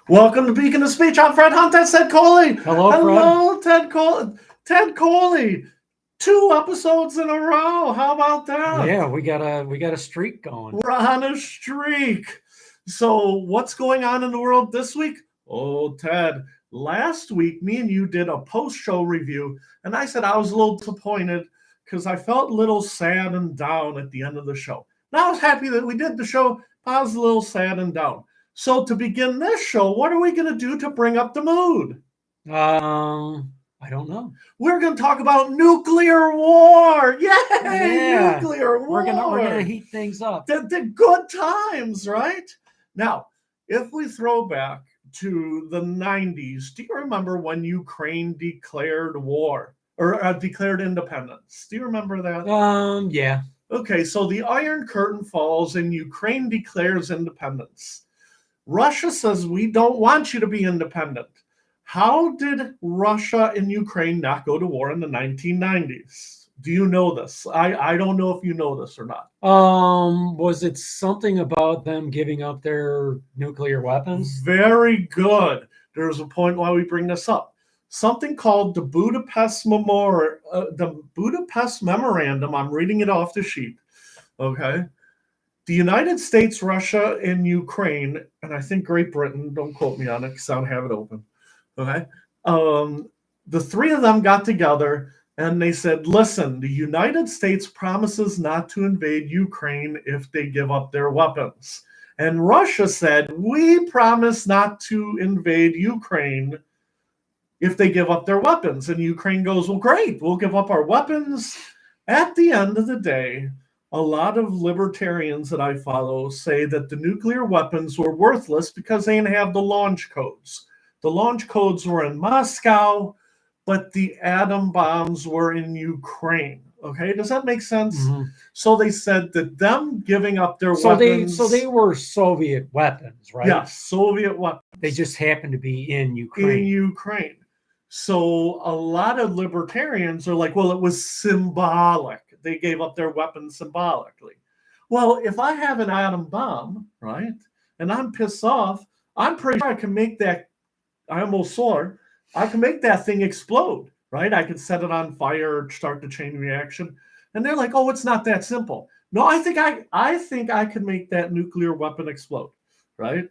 Welcome to Beacon of Speech. I'm Fred Hunt. That's Ted Coley. Hello, Hello, Ted Coley. Ted Coley. 2 episodes in a row. How about that? Yeah, we got a streak going. We're on a streak. So what's going on in the world this week? Oh, Ted, last week me and you did a post-show review, and I said I was a little disappointed because I felt a little sad and down at the end of the show. Now I was happy that we did the show, but I was a little sad and down. So to begin this show, what are we going to do to bring up the mood? I don't know. We're going to talk about nuclear war. Yay! Yeah. Nuclear war. We're gonna heat things up. The good times, right? Now, if we throw back to the 90s, do you remember when Ukraine declared war or declared independence? Do you remember that? Yeah. Okay, so the Iron Curtain falls and Ukraine declares independence. Russia says, we don't want you to be independent. How did Russia and Ukraine not go to war in the 1990s? Do you know this? I don't know if you know this or not. Was it something about them giving up their nuclear weapons? Very good. There's a point why we bring this up. Something called the Budapest Memorandum. I'm reading it off the sheet. Okay. The United States, Russia, and Ukraine, and I think Great Britain, don't quote me on it because I don't have it open. Okay. The 3 of them got together and they said, listen, the United States promises not to invade Ukraine if they give up their weapons. And Russia said, we promise not to invade Ukraine if they give up their weapons. And Ukraine goes, well, great, we'll give up our weapons. At the end of the day, a lot of libertarians that I follow say that the nuclear weapons were worthless because they didn't have the launch codes. The launch codes were in Moscow, but the atom bombs were in Ukraine. Okay, does that make sense? Mm-hmm. So they said that them giving up their weapons... So they were Soviet weapons, right? Yes, Soviet weapons. They just happened to be in Ukraine. In Ukraine. So a lot of libertarians are like, well, it was symbolic. They gave up their weapons symbolically. Well, if I have an atom bomb, right, and I'm pissed off, I'm pretty sure I can make that, I almost swore, I can make that thing explode, right? I can set it on fire, start the chain reaction. And they're like, oh, it's not that simple. No, I think I could make that nuclear weapon explode, right?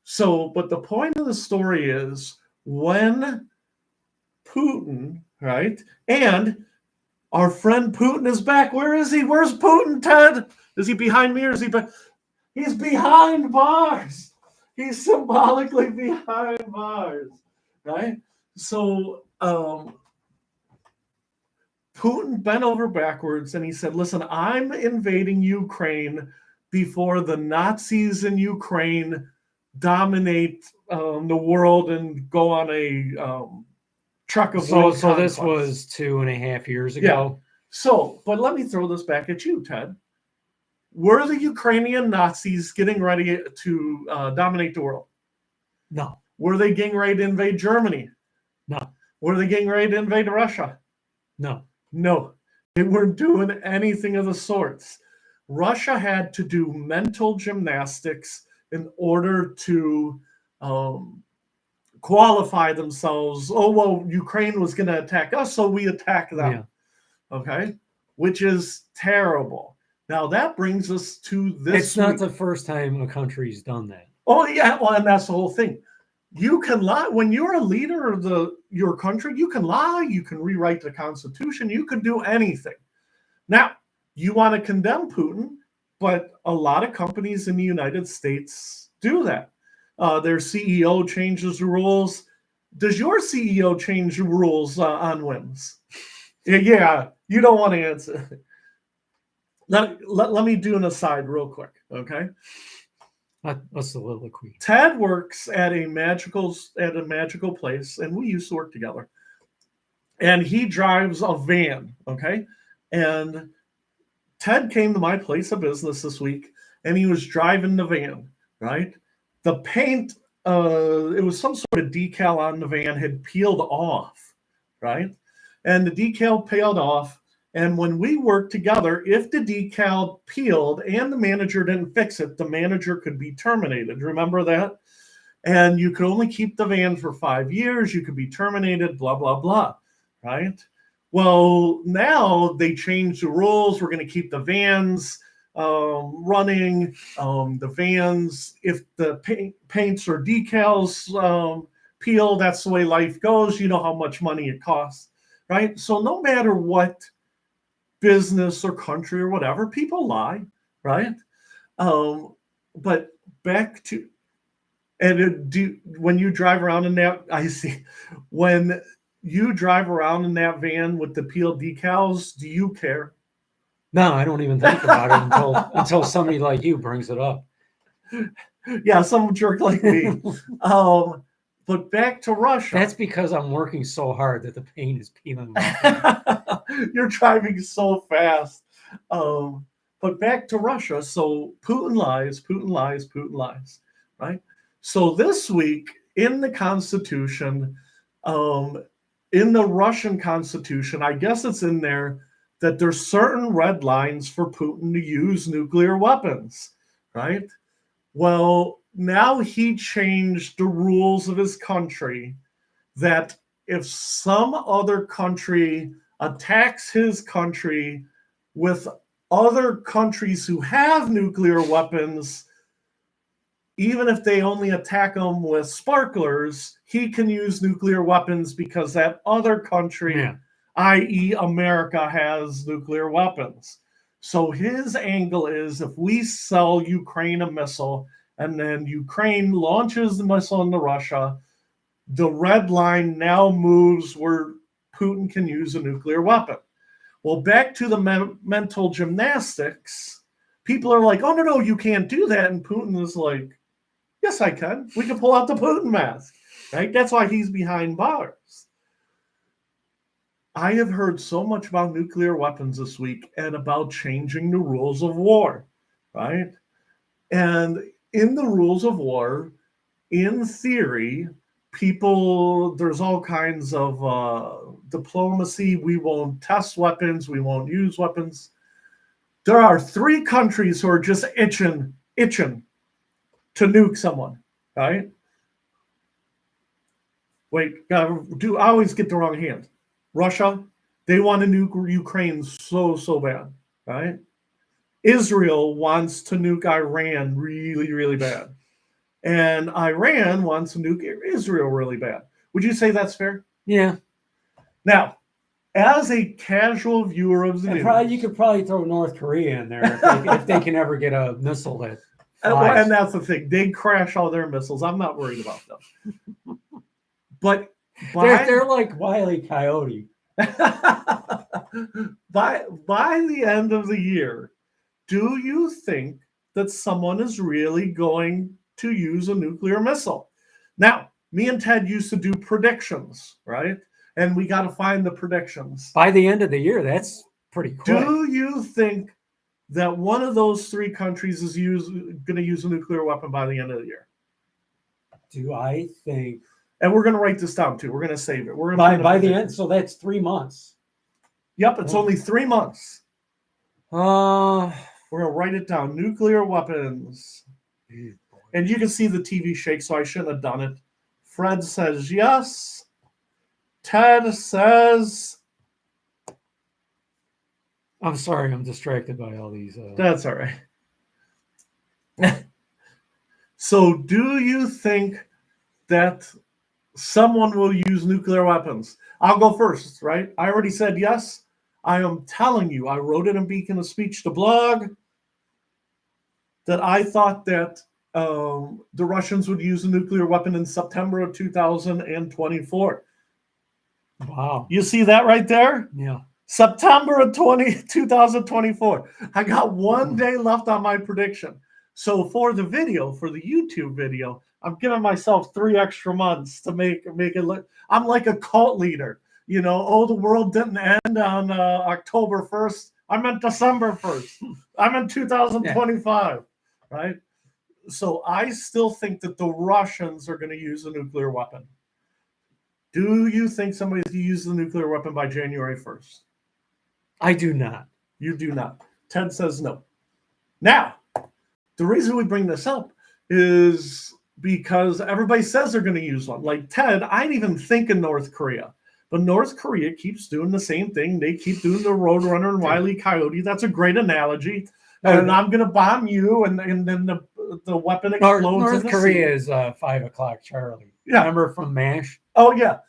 So, but the point of the story is when Putin, right, and our friend Putin is back. Where is he? Where's Putin, Ted? Is he behind me or is he He's behind bars. He's symbolically behind bars, right? So Putin bent over backwards and he said, listen, I'm invading Ukraine before the Nazis in Ukraine dominate the world and go on a truck of so this was 2.5 years ago. Yeah. So, but let me throw this back at you, Ted. Were the Ukrainian Nazis getting ready to dominate the world? No. Were they getting ready to invade Germany? No. Were they getting ready to invade Russia? No. No. They weren't doing anything of the sorts. Russia had to do mental gymnastics in order to qualify themselves. Oh, well, Ukraine was going to attack us, so we attack them. Yeah. Okay? Which is terrible. Now, that brings us to this. It's not the first time a country's done that. Oh, yeah. Well, and that's the whole thing. You can lie. When you're a leader of your country, you can lie. You can rewrite the Constitution. You can do anything. Now, you want to condemn Putin, but a lot of companies in the United States do that. Their CEO changes the rules. Does your CEO change the rules on whims? Yeah, you don't want to answer. Let me do an aside real quick, okay? A soliloquy. Ted works at a magical place, and we used to work together. And he drives a van, okay? And Ted came to my place of business this week, and he was driving the van, right? The paint, it was some sort of decal on the van had peeled off, right? And the decal peeled off. And when we worked together, if the decal peeled and the manager didn't fix it, the manager could be terminated. Remember that? And you could only keep the van for 5 years. You could be terminated, blah, blah, blah, right? Well, now they changed the rules. We're going to keep the vans running. The vans, if the paints or decals peel, that's the way life goes. You know how much money it costs, right? So no matter what business or country or whatever, people lie, right? But back to, when you drive around in that, I see, when you drive around in that van with the peeled decals, do you care? No, I don't even think about it until somebody like you brings it up. Yeah, some jerk like me. But back to Russia. That's because I'm working so hard that the paint is peeling off. You're driving so fast. But back to Russia. So Putin lies, Putin lies, Putin lies, right? So this week in the Constitution, in the Russian Constitution, I guess it's in there that there's certain red lines for Putin to use nuclear weapons, right? Well, now he changed the rules of his country that if some other country attacks his country with other countries who have nuclear weapons, even if they only attack them with sparklers, he can use nuclear weapons because that other country, i.e. America, has nuclear weapons. So his angle is if we sell Ukraine a missile and then Ukraine launches the missile into Russia, the red line now moves where Putin can use a nuclear weapon. Well, back to the mental gymnastics, people are like, oh, no, you can't do that. And Putin is like, yes, I can. We can pull out the Putin mask, right? That's why he's behind bars. I have heard so much about nuclear weapons this week and about changing the rules of war, right? And in the rules of war, in theory, there's all kinds of diplomacy. We won't test weapons. We won't use weapons. There are 3 countries who are just itching to nuke someone, right? Wait, I always get the wrong hand. Russia, they want to nuke Ukraine so bad, right? Israel wants to nuke Iran really, really bad. And Iran wants to nuke Israel really bad. Would you say that's fair? Yeah. Now, as a casual viewer of the news, you could probably throw North Korea in there if they can ever get a missile that flies. And that's the thing. They crash all their missiles. I'm not worried about them. But they're like Wile E. Coyote. by the end of the year, do you think that someone is really going to use a nuclear missile? Now, me and Ted used to do predictions, right? And we got to find the predictions. By the end of the year, that's pretty quick. Do you think that one of those 3 countries is going to use a nuclear weapon by the end of the year? Do I think? And we're going to write this down too. We're going to save it. We're going by the end. So that's 3 months. Yep, it's only 3 months. We're going to write it down. Nuclear weapons. And you can see the TV shake, so I shouldn't have done it. Fred says yes. Ted says... I'm sorry, I'm distracted by all these. That's all right. So do you think that someone will use nuclear weapons? I'll go first, right? I already said yes. I am telling you, I wrote it in Beacon of Speech, the blog, that I thought that the Russians would use a nuclear weapon in September of 2024. Wow. You see that right there? Yeah. September of 2024. I got 1 day left on my prediction. So for the YouTube video, I'm giving myself 3 extra months to make it look. I'm like a cult leader. You know, oh, the world didn't end on October 1st. I meant December 1st. I'm in 2025, right? So I still think that the Russians are going to use a nuclear weapon. Do you think somebody's going to use the nuclear weapon by January 1st? I do not. You do not. Ted says no. Now, the reason we bring this up is because everybody says they're going to use one. Like Ted, I didn't even think of North Korea. But North Korea keeps doing the same thing. They keep doing the Roadrunner and Wile E. Coyote. That's a great analogy. And I'm going to bomb you, and then the weapon explodes. North Korea is 5 o'clock Charlie. Yeah. Remember from MASH? Oh, yeah.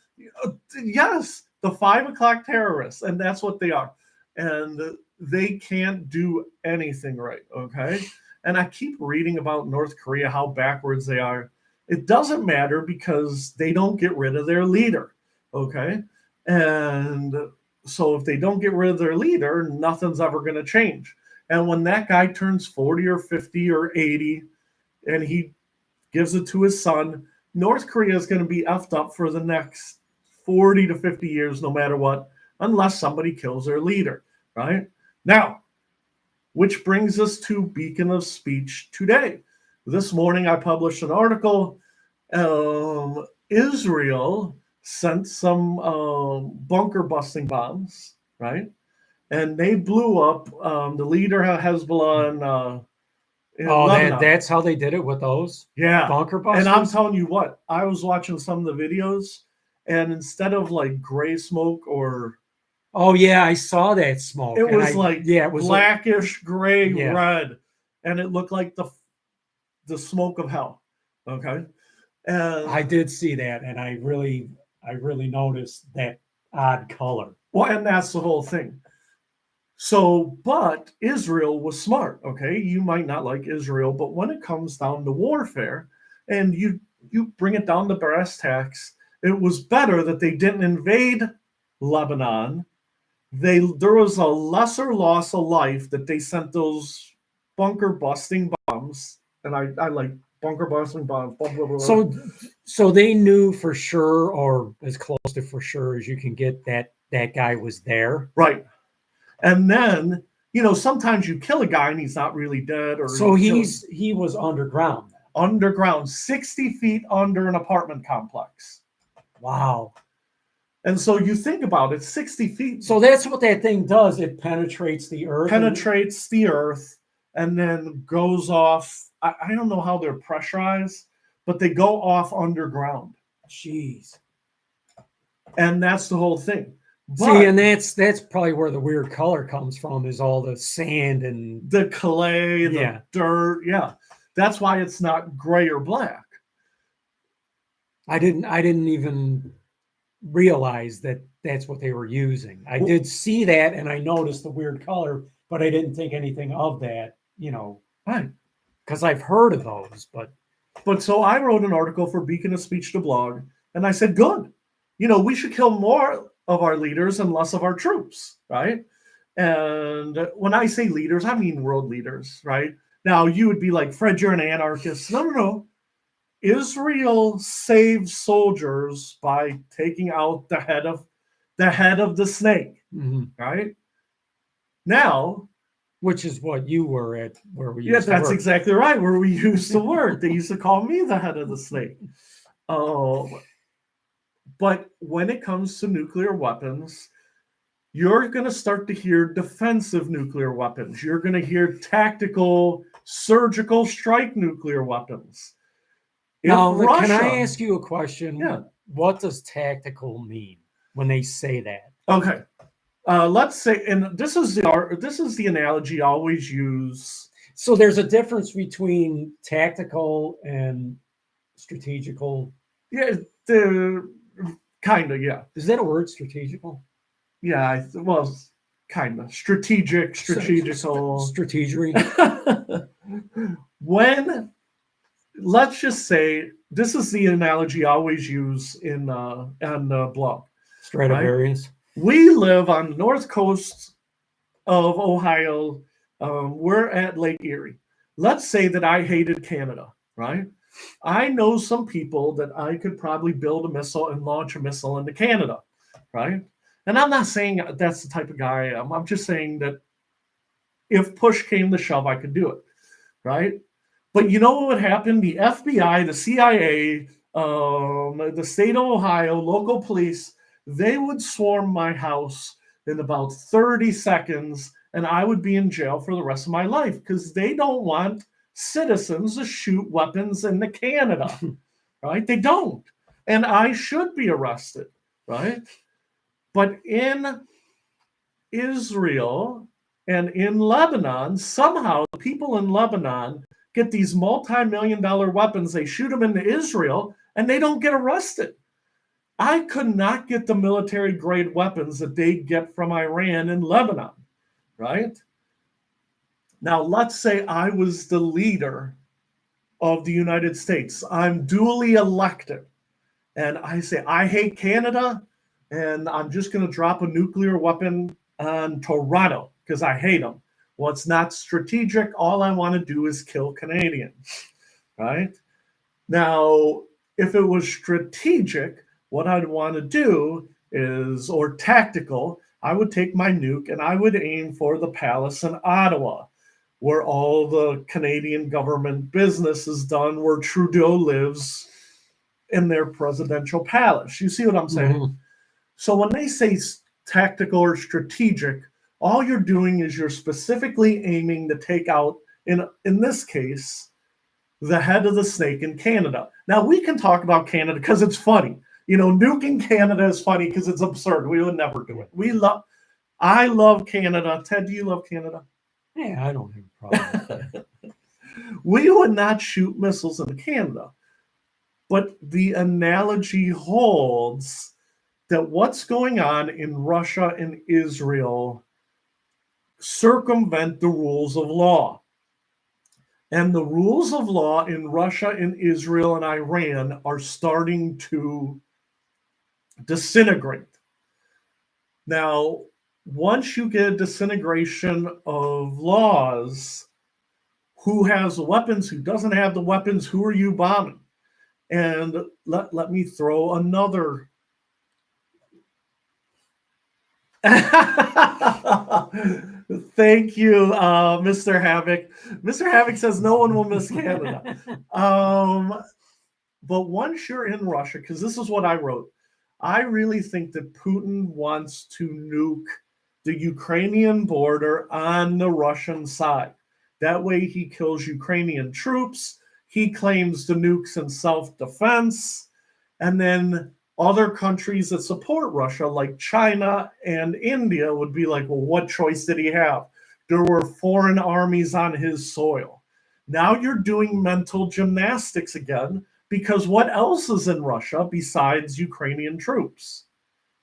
Yes, the 5 o'clock terrorists, and that's what they are. And they can't do anything right, okay? And I keep reading about North Korea, how backwards they are. It doesn't matter because they don't get rid of their leader, okay? And so if they don't get rid of their leader, nothing's ever going to change. And when that guy turns 40 or 50 or 80 and he gives it to his son, North Korea is going to be effed up for the next 40 to 50 years, no matter what, unless somebody kills their leader, right? Now, which brings us to Beacon of Speech today. This morning, I published an article. Israel sent some bunker busting bombs, right? And they blew up the leader of Hezbollah in Lebanon. That's how they did it with those bunker busters? And I'm telling you what, I was watching some of the videos, and instead of like gray smoke or... Oh, yeah, I saw that smoke. It was it was blackish, gray, red, and it looked like the smoke of hell, okay? And I did see that, and I really noticed that odd color. Well, and that's the whole thing. So, but Israel was smart, okay? You might not like Israel, but when it comes down to warfare, and you bring it down to brass tacks, it was better that they didn't invade Lebanon. There was a lesser loss of life that they sent those bunker busting bombs, and I like bunker busting bombs. Blah, blah, blah, blah. So they knew for sure, or as close to for sure as you can get, that guy was there, right? And then sometimes you kill a guy and he's not really dead, or so he was underground. Underground, 60 feet under an apartment complex. Wow. And so you think about it, 60 feet. So that's what that thing does. It penetrates the earth. And then goes off. I don't know how they're pressurized, but they go off underground. Jeez. And that's the whole thing. See, and that's probably where the weird color comes from, is all the sand and the clay, the dirt. Yeah. That's why it's not gray or black. I didn't even realize that that's what they were using. I did see that, and I noticed the weird color, but I didn't think anything of that, right? Because I've heard of those, but so I wrote an article for Beacon of Speech, the blog, and I said, good, we should kill more of our leaders and less of our troops, right? And when I say leaders, I mean world leaders, right? Now you would be like, Fred, you're an anarchist. No. Israel saves soldiers by taking out the head of the snake, right? Now, which is what you were at, where we used to work. Exactly right, where we used to work. They used to call me the head of the snake. But when it comes to nuclear weapons, you're going to start to hear defensive nuclear weapons. You're going to hear tactical, surgical strike nuclear weapons. Now, can I ask you a question? Yeah. What does tactical mean when they say that? Okay. Let's say, and this is the analogy I always use. So there's a difference between tactical and strategical. Yeah, kind of. Yeah. Is that a word, strategical? Yeah. Kind of strategical, strategery. Let's just say, this is the analogy I always use on the blog. Stradivarius. Right? We live on the north coast of Ohio. We're at Lake Erie. Let's say that I hated Canada, right? I know some people that I could probably build a missile and launch a missile into Canada, right? And I'm not saying that's the type of guy I am. I'm just saying that if push came to shove, I could do it, right? But you know what would happen? The FBI, the CIA, the state of Ohio, local police, they would swarm my house in about 30 seconds, and I would be in jail for the rest of my life because they don't want citizens to shoot weapons into Canada, right? They don't. And I should be arrested, right? But in Israel and in Lebanon, somehow the people in Lebanon get these multi-million-dollar weapons. They shoot them into Israel and they don't get arrested. I could not get the military-grade weapons that they get from Iran and Lebanon, right? Now, let's say I was the leader of the United States. I'm duly elected. And I say, I hate Canada, and I'm just going to drop a nuclear weapon on Toronto because I hate them. Well, it's not strategic. All I want to do is kill Canadians, right? Now, if it was strategic, what I'd want to do is, or tactical, I would take my nuke and I would aim for the palace in Ottawa, where all the Canadian government business is done, where Trudeau lives in their presidential palace. You see what I'm saying? Mm-hmm. So when they say tactical or strategic, all you're doing is you're specifically aiming to take out, in this case, the head of the snake in Canada. Now, we can talk about Canada because it's funny. You know, nuking Canada is funny because it's absurd. We would never do it. I love Canada. Ted, do you love Canada? Yeah, I don't have a problem with that. We would not shoot missiles into Canada. But the analogy holds that what's going on in Russia and Israel circumvent the rules of law. And the rules of law in Russia and Israel and Iran are starting to disintegrate. Now, once you get a disintegration of laws, who has the weapons, who doesn't have the weapons, who are you bombing? And let me throw another. Thank you, Mr. Havoc. Mr. Havoc says no one will miss Canada. But once you're in Russia, because this is what I wrote, I really think that Putin wants to nuke the Ukrainian border on the Russian side. That way he kills Ukrainian troops. He claims the nukes in self-defense. And then other countries that support Russia, like China and India, would be like, well, what choice did he have? There were foreign armies on his soil. Now you're doing mental gymnastics again, because what else is in Russia besides Ukrainian troops?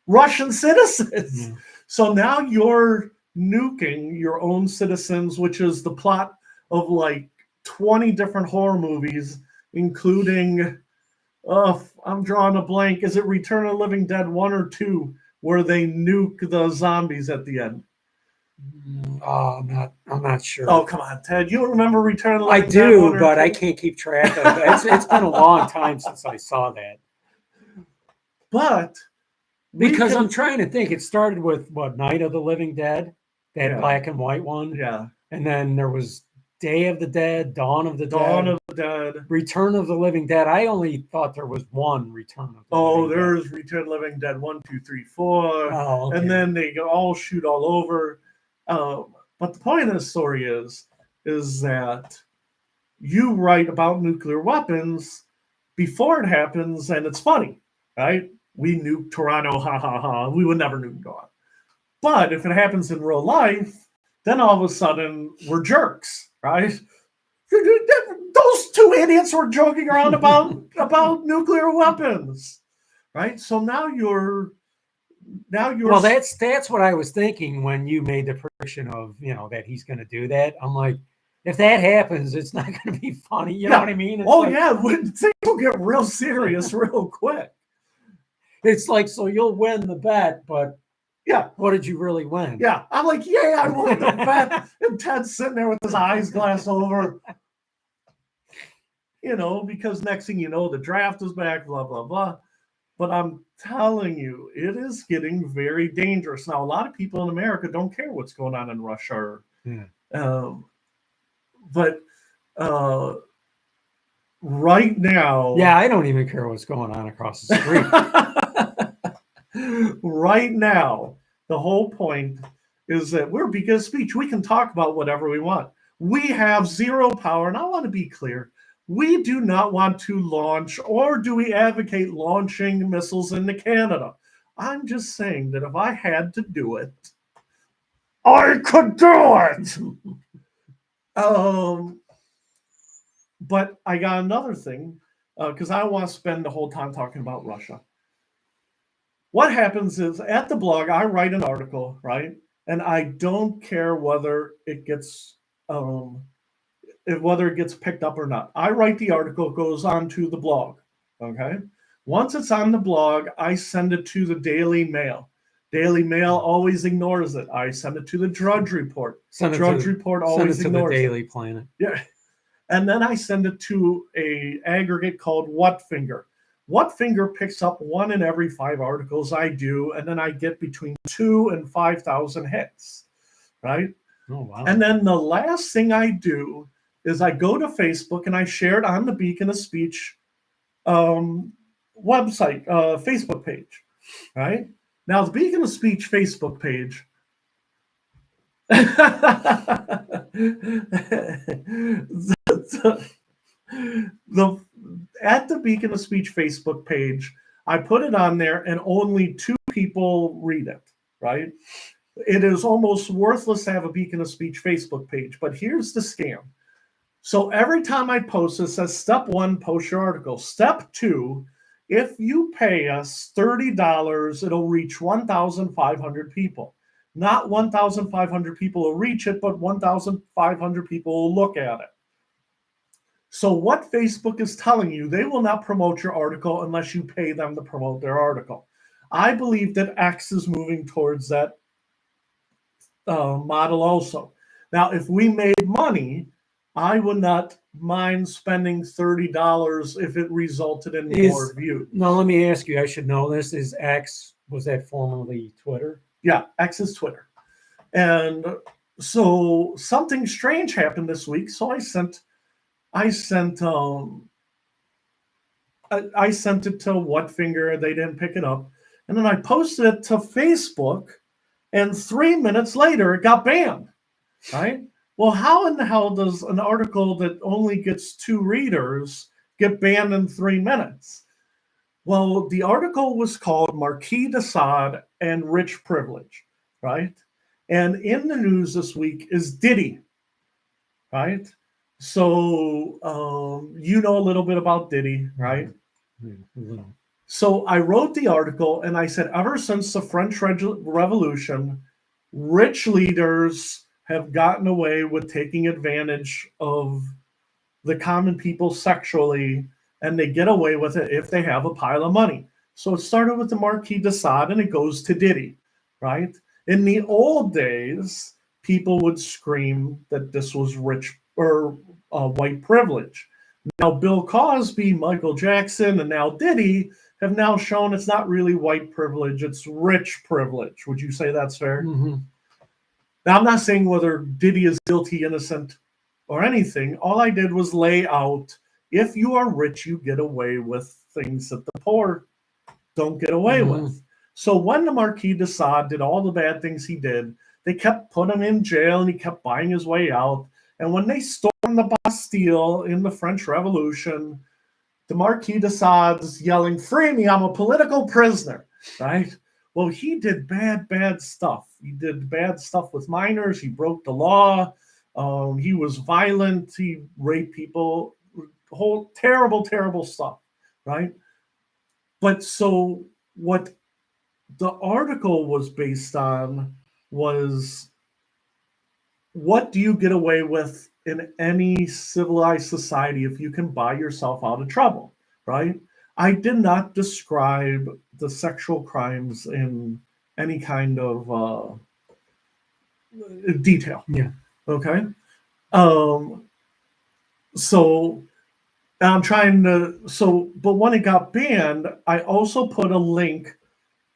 Russian citizens. Mm. So now you're nuking your own citizens, which is the plot of like 20 different horror movies, including, I'm drawing a blank. Is it Return of the Living Dead 1 or 2, where they nuke the zombies at the end? Oh, I'm not sure. Oh, come on, Ted. You don't remember Return of the Living Dead? I do, but I can't keep track of it. It's been a long time since I saw that. But because I'm trying to think, it started with what, Night of the Living Dead, that black and white one. Yeah. And then there was Day of the Dead, Dawn of the Dead, Return of the Living Dead. I only thought there was one Return of the Living Dead. There's Return of the Living Dead 1, 2, 3, 4. Oh, okay. And then they all shoot all over. But the point of the story is that you write about nuclear weapons before it happens, and it's funny, right? We nuked Toronto, ha ha ha. We would never nuke Toronto. But if it happens in real life, then all of a sudden we're jerks, right? Those two idiots were joking around about nuclear weapons, right? So now you're. Well, that's what I was thinking when you made the prediction of, that he's going to do that. I'm like, if that happens, it's not going to be funny. You know what I mean? It's things will get real serious real quick. It's like, so you'll win the bet, but yeah, what did you really win? Yeah, I'm like, yeah, I won the bet. And Ted's sitting there with his eyes glassed over. Because next thing you know, the draft is back, blah, blah, blah. But I'm telling you, it is getting very dangerous. Now, a lot of people in America don't care what's going on in Russia. But right now... Yeah, I don't even care what's going on across the street. Right now, the whole point is that we're Big Speech. We can talk about whatever we want. We have zero power. And I want to be clear. We do not want to launch, or do we advocate launching missiles into Canada. I'm just saying that if I had to do it, I could do it. But I got another thing, because I don't want to spend the whole time talking about Russia. What happens is at the blog, I write an article, right? And I don't care whether it gets picked up or not. I write the article, it goes on to the blog. Okay. Once it's on the blog, I send it to the Daily Mail. Daily Mail always ignores it. I send it to the Drudge Report. Drudge Report always ignores it. The Daily Planet. Yeah. And then I send it to a aggregate called Whatfinger. Whatfinger picks up 1 in every 5 articles I do, and then I get between 2,000 and 5,000 hits, right? Oh, wow. And then the last thing I do is I go to Facebook and I share it on the Beacon of Speech website, Facebook page, right? Now, the Beacon of Speech Facebook page at the Beacon of Speech Facebook page, I put it on there and only 2 people read it, right? It is almost worthless to have a Beacon of Speech Facebook page, but here's the scam. So every time I post, it says step 1, post your article. Step 2, if you pay us $30, it'll reach 1,500 people. Not 1,500 people will reach it, but 1,500 people will look at it. So what Facebook is telling you, they will not promote your article unless you pay them to promote their article. I believe that X is moving towards that model also. Now, if we made money, I would not mind spending $30 if it resulted in more views. Now, let me ask you, I should know this. Is X, was that formerly Twitter? Yeah, X is Twitter. And so something strange happened this week. So I sent it to Whatfinger. They didn't pick it up. And then I posted it to Facebook, and 3 minutes later, it got banned, right? Well, how in the hell does an article that only gets 2 readers get banned in 3 minutes? Well, the article was called Marquis de Sade and Rich Privilege, right? And in the news this week is Diddy, right? So you know a little bit about Diddy, right? Yeah. So I wrote the article and I said, ever since the French Revolution, rich leaders have gotten away with taking advantage of the common people sexually, and they get away with it if they have a pile of money. So it started with the Marquis de Sade and it goes to Diddy, right? In the old days, people would scream that this was rich or white privilege. Now, Bill Cosby, Michael Jackson, and now Diddy have now shown it's not really white privilege, it's rich privilege. Would you say that's fair? Mm-hmm. Now, I'm not saying whether Diddy is guilty, innocent, or anything. All I did was lay out, if you are rich, you get away with things that the poor don't get away with. So when the Marquis de Sade did all the bad things he did, they kept putting him in jail and he kept buying his way out. And when they stormed the Bastille in the French Revolution, the Marquis de Sade's yelling, "Free me, I'm a political prisoner," right? Well, he did bad stuff. He did bad stuff with minors. He broke the law. He was violent. He raped people. Whole terrible stuff, right? But so what the article was based on was, what do you get away with in any civilized society if you can buy yourself out of trouble, right? I did not describe the sexual crimes in any kind of detail. Yeah. Okay. So I'm trying to, but when it got banned, I also put a link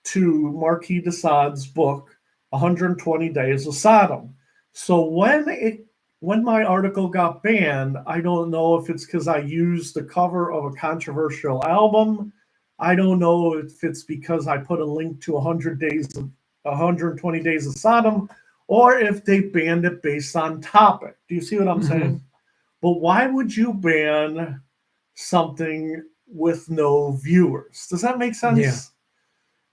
to Marquis de Sade's book, 120 Days of Sodom. So when my article got banned, I don't know if it's because I used the cover of a controversial album. I don't know if it's because I put a link to 120 Days of Sodom, or if they banned it based on topic. Do you see what I'm Mhm. saying? But why would you ban something with no viewers? Does that make sense? Yeah.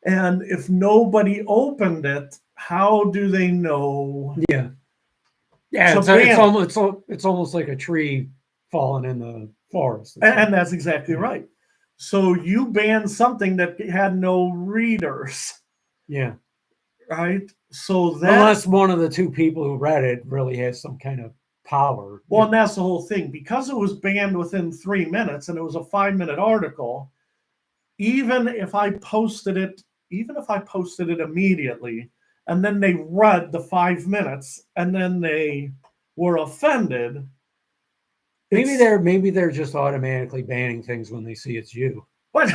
And if nobody opened it, how do they know Yeah. Yeah, to it's ban it? it's almost like a tree falling in the forest. And that's exactly Yeah. right. So you banned something that had no readers, Yeah. right? So that, Unless one of the two people who read it really has some kind of power. well, and that's the whole thing. Because it was banned within 3 minutes and it was a 5 minute article, even if I posted it, immediately, and then they read the 5 minutes and then they were offended. Maybe they're just automatically banning things when they see it's you. But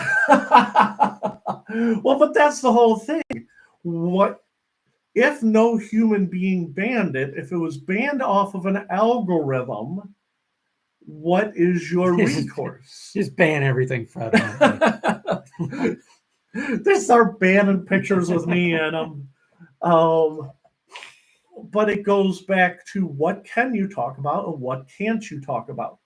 well, but that's the whole thing. What if no human being banned it? If it was banned off of an algorithm, what is your recourse? Just ban everything, Fred. They start banning pictures with me in them. But it goes back to what can you talk about and what can't you talk about?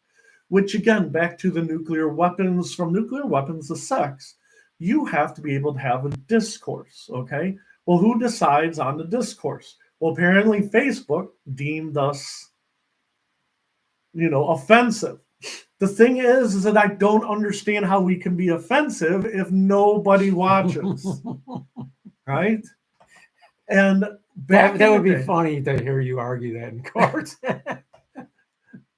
Which again, back to the nuclear weapons, from nuclear weapons to sex, you have to be able to have a discourse, okay? Well, who decides on the discourse? Well, apparently Facebook deemed us, offensive. The thing is that I don't understand how we can be offensive if nobody watches, right? And that would be funny to hear you argue that in court.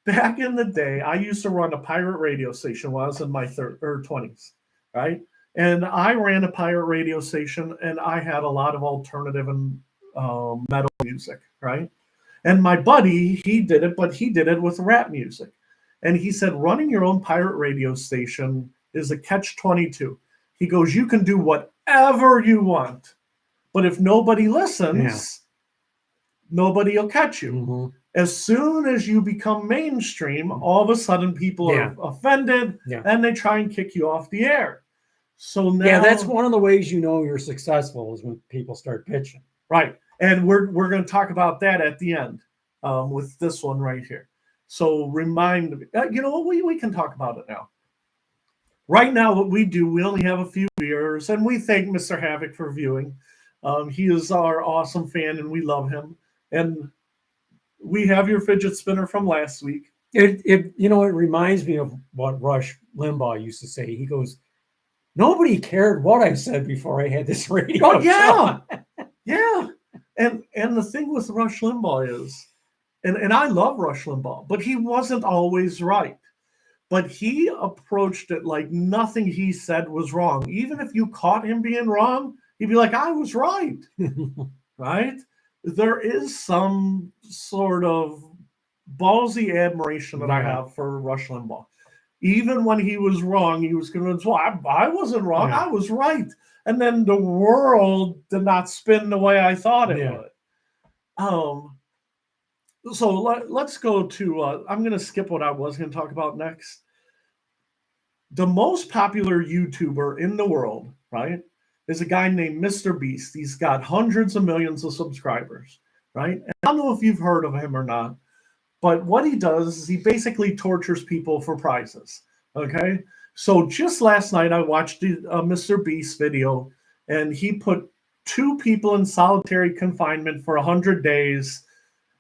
Back in the day, I used to run a pirate radio station when I was in my 20s, right? And I ran a pirate radio station, and I had a lot of alternative and metal music, right? And my buddy, he did it, but he did it with rap music. And he said, running your own pirate radio station is a catch-22. He goes, you can do whatever you want, but if nobody listens, nobody will catch you. Mm-hmm. As soon as you become mainstream, all of a sudden people are offended and they try and kick you off the air. So now, that's one of the ways you know you're successful is when people start pitching. Right. And we're going to talk about that at the end with this one right here. So remind me, we can talk about it now. Right now, what we do, we only have a few viewers, and we thank Mr. Havoc for viewing. He is our awesome fan, and we love him. And we have your fidget spinner from last week. It reminds me of what Rush Limbaugh used to say. He goes, nobody cared what I said before I had this radio show. Yeah. And the thing with Rush Limbaugh is, and I love Rush Limbaugh, but he wasn't always right. But he approached it like nothing he said was wrong. Even if you caught him being wrong, he'd be like, I was right. Right? There is some sort of ballsy admiration that I have for Rush Limbaugh. Even when he was wrong, he was convinced, well, I wasn't wrong. I was right. And then the world did not spin the way I thought it would. So let's go to, I'm going to skip what I was going to talk about next. The most popular YouTuber in the world, right, is a guy named Mr. Beast. He's got hundreds of millions of subscribers, right? And I don't know if you've heard of him or not, but what he does is he basically tortures people for prizes, okay? So just last night, I watched Mr. Beast video, and he put 2 people in solitary confinement for 100 days.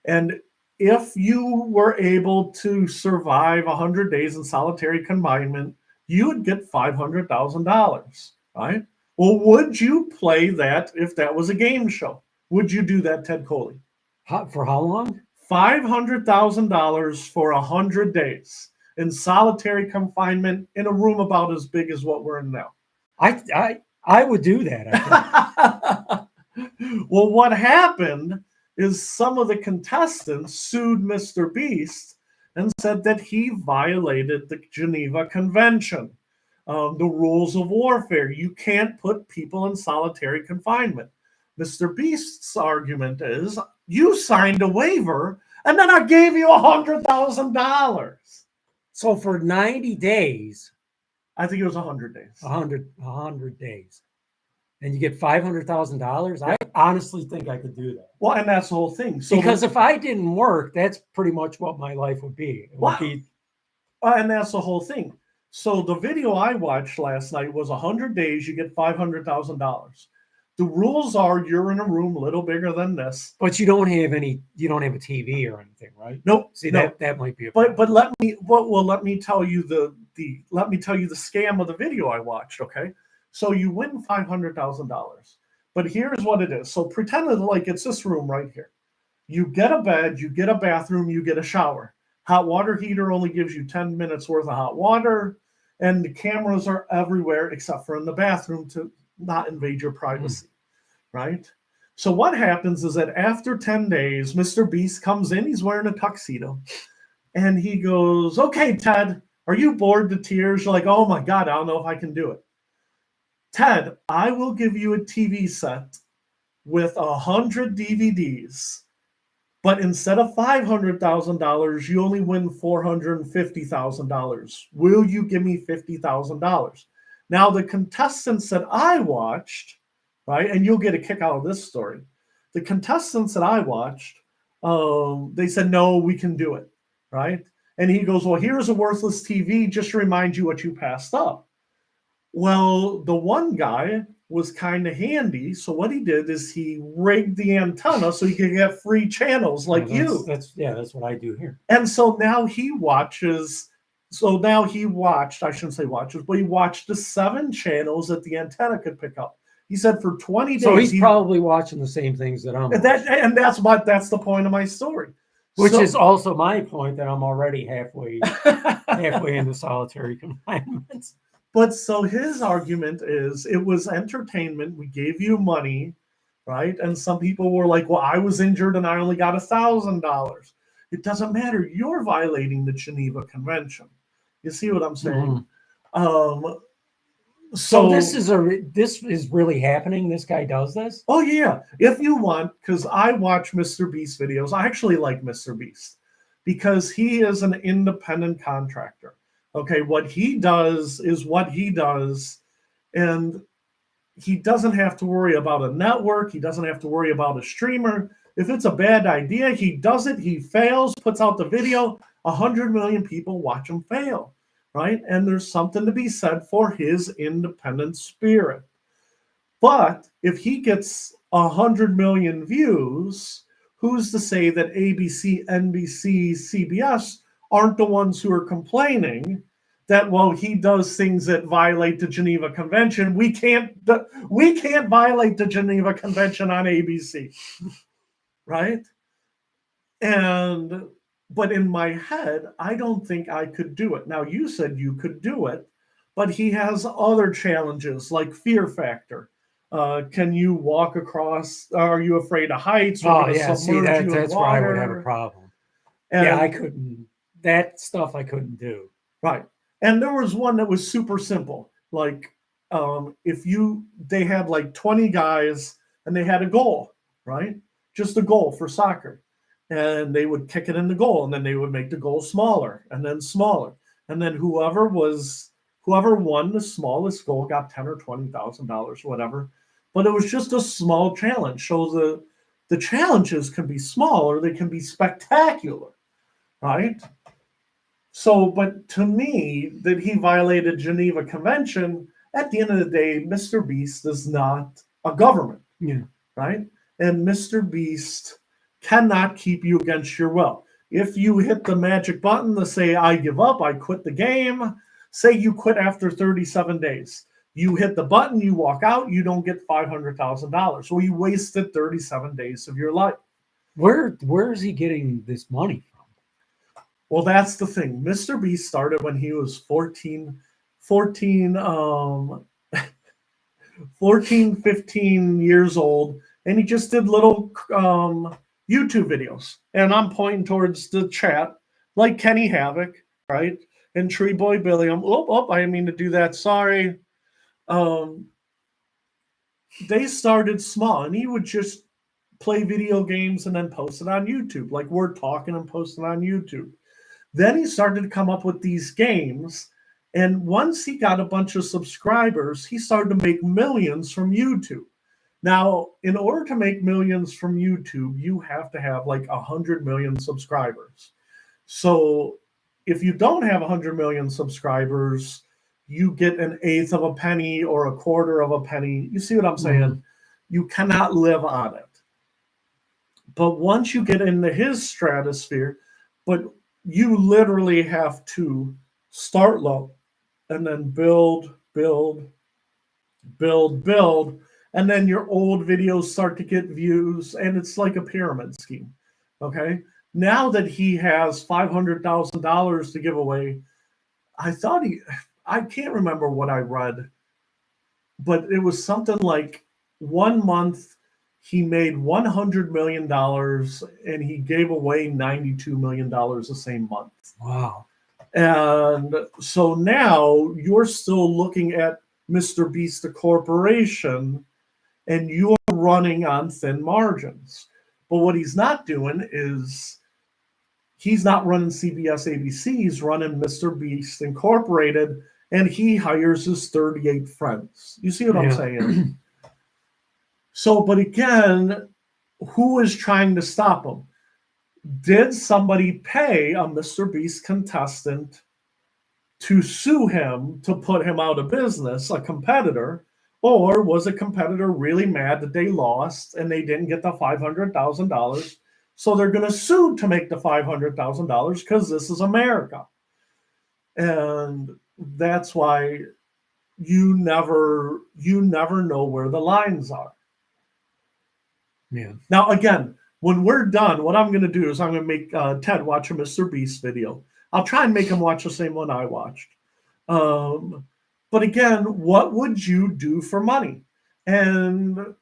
And if you were able to survive 100 days in solitary confinement, you would get $500,000, right? Well, would you play that if that was a game show? Would you do that, Ted Coley? For how long? $500,000 for 100 days in solitary confinement in a room about as big as what we're in now. I would do that, I think. Well, what happened is some of the contestants sued Mr. Beast and said that he violated the Geneva Convention, the rules of warfare. You can't put people in solitary confinement. Mr. Beast's argument is, you signed a waiver, and then I gave you $100,000. So for 90 days. I think it was 100 days. 100 days. and you get $500,000. I honestly think I could do that. Well, and that's the whole thing. So because if I didn't work, that's pretty much what my life would be. It would be, and that's the whole thing. So the video I watched last night was 100 days, you get $500,000. The rules are you're in a room a little bigger than this. but you don't have a TV or anything, right? Nope. See, no. that might be a but let me tell you the scam of the video I watched, okay? So you win $500,000. But here's what it is. So pretend like it's this room right here. You get a bed, you get a bathroom, you get a shower. Hot water heater only gives you 10 minutes worth of hot water, and the cameras are everywhere except for in the bathroom to not invade your privacy, right? So what happens is that after 10 days, Mr. Beast comes in, he's wearing a tuxedo, and he goes, okay, Ted, are you bored to tears? You're like, oh my God, I don't know if I can do it. Ted, I will give you a TV set with 100 DVDs, but instead of $500,000, you only win $450,000. Will you give me $50,000? Now, the contestants that I watched, right, and you'll get a kick out of this story. The contestants that I watched, they said, no, we can do it, right? And he goes, well, here's a worthless TV just to remind you what you passed up. Well, the one guy was kind of handy. So what he did is he rigged the antenna so he could get free channels like you. That's what I do here. And so now he watches. So now he watched, I shouldn't say watches, but he watched the 7 channels that the antenna could pick up. He said for 20 days. So he's probably watching the same things that I'm watching. That's the point of my story. Which is also my point that I'm already halfway into solitary confinement. But so his argument is it was entertainment. We gave you money, right? And some people were like, well, I was injured and I only got $1,000. It doesn't matter. You're violating the Geneva Convention. You see what I'm saying? Mm-hmm. So this is really happening? This guy does this? Oh, yeah. If you want, because I watch Mr. Beast videos. I actually like Mr. Beast because he is an independent contractor. Okay, what he does is what he does, and he doesn't have to worry about a network. He doesn't have to worry about a streamer. If it's a bad idea, he does it. He fails, puts out the video. 100 million people watch him fail, right? And there's something to be said for his independent spirit. But if he gets 100 million views, who's to say that ABC, NBC, CBS aren't the ones who are complaining that, well, he does things that violate the Geneva Convention. We can't violate the Geneva Convention on ABC, right? But in my head, I don't think I could do it. Now, you said you could do it, but he has other challenges like fear factor. Can you walk across? Are you afraid of heights? Oh, yeah. See, that's where I would have a problem. And I couldn't. That stuff I couldn't do. Right. And there was one that was super simple. Like they had like 20 guys and they had a goal, right? Just a goal for soccer. And they would kick it in the goal and then they would make the goal smaller and then smaller. And then whoever won the smallest goal got $10,000 or $20,000, whatever. But it was just a small challenge. So the challenges can be small or they can be spectacular, right? So, but to me, that he violated Geneva Convention, at the end of the day, Mr. Beast is not a government, right? And Mr. Beast cannot keep you against your will. If you hit the magic button to say, I give up, I quit the game, say you quit after 37 days. You hit the button, you walk out, you don't get $500,000. So you wasted 37 days of your life. Where is he getting this money from? Well, that's the thing. Mr. Beast started when he was 15 years old, and he just did little YouTube videos. And I'm pointing towards the chat, like Kenny Havoc, right? And Tree Boy Billy. I didn't mean to do that. Sorry. They started small, and he would just play video games and then post it on YouTube, like we're talking and posting on YouTube. Then he started to come up with these games, And once he got a bunch of subscribers, he started to make millions from YouTube. Now, in order to make millions from YouTube, you have to have like 100 million subscribers. So if you don't have 100 million subscribers, you get an eighth of a penny or a quarter of a penny. You see what I'm saying? Mhm. You cannot live on it. But once you get into his stratosphere, but you literally have to start low and then build, build, build, build. And then your old videos start to get views, and it's like a pyramid scheme. Okay. Now that he has $500,000 to give away, I can't remember what I read, but it was something like 1 month he made $100 million and he gave away $92 million the same month. Wow. And so now you're still looking at Mr. Beast, the corporation, and you're running on thin margins. But what he's not doing is he's not running CBS ABC, he's running Mr. Beast Incorporated, and he hires his 38 friends. You see what I'm saying? So, but again, who is trying to stop him? Did somebody pay a Mr. Beast contestant to sue him to put him out of business, a competitor? Or was a competitor really mad that they lost and they didn't get the $500,000? So they're going to sue to make the $500,000 because this is America. And that's why you never know where the lines are. Yeah. Now, again, when we're done, what I'm going to do is I'm going to make Ted watch a Mr. Beast video. I'll try and make him watch the same one I watched. But again, what would you do for money? And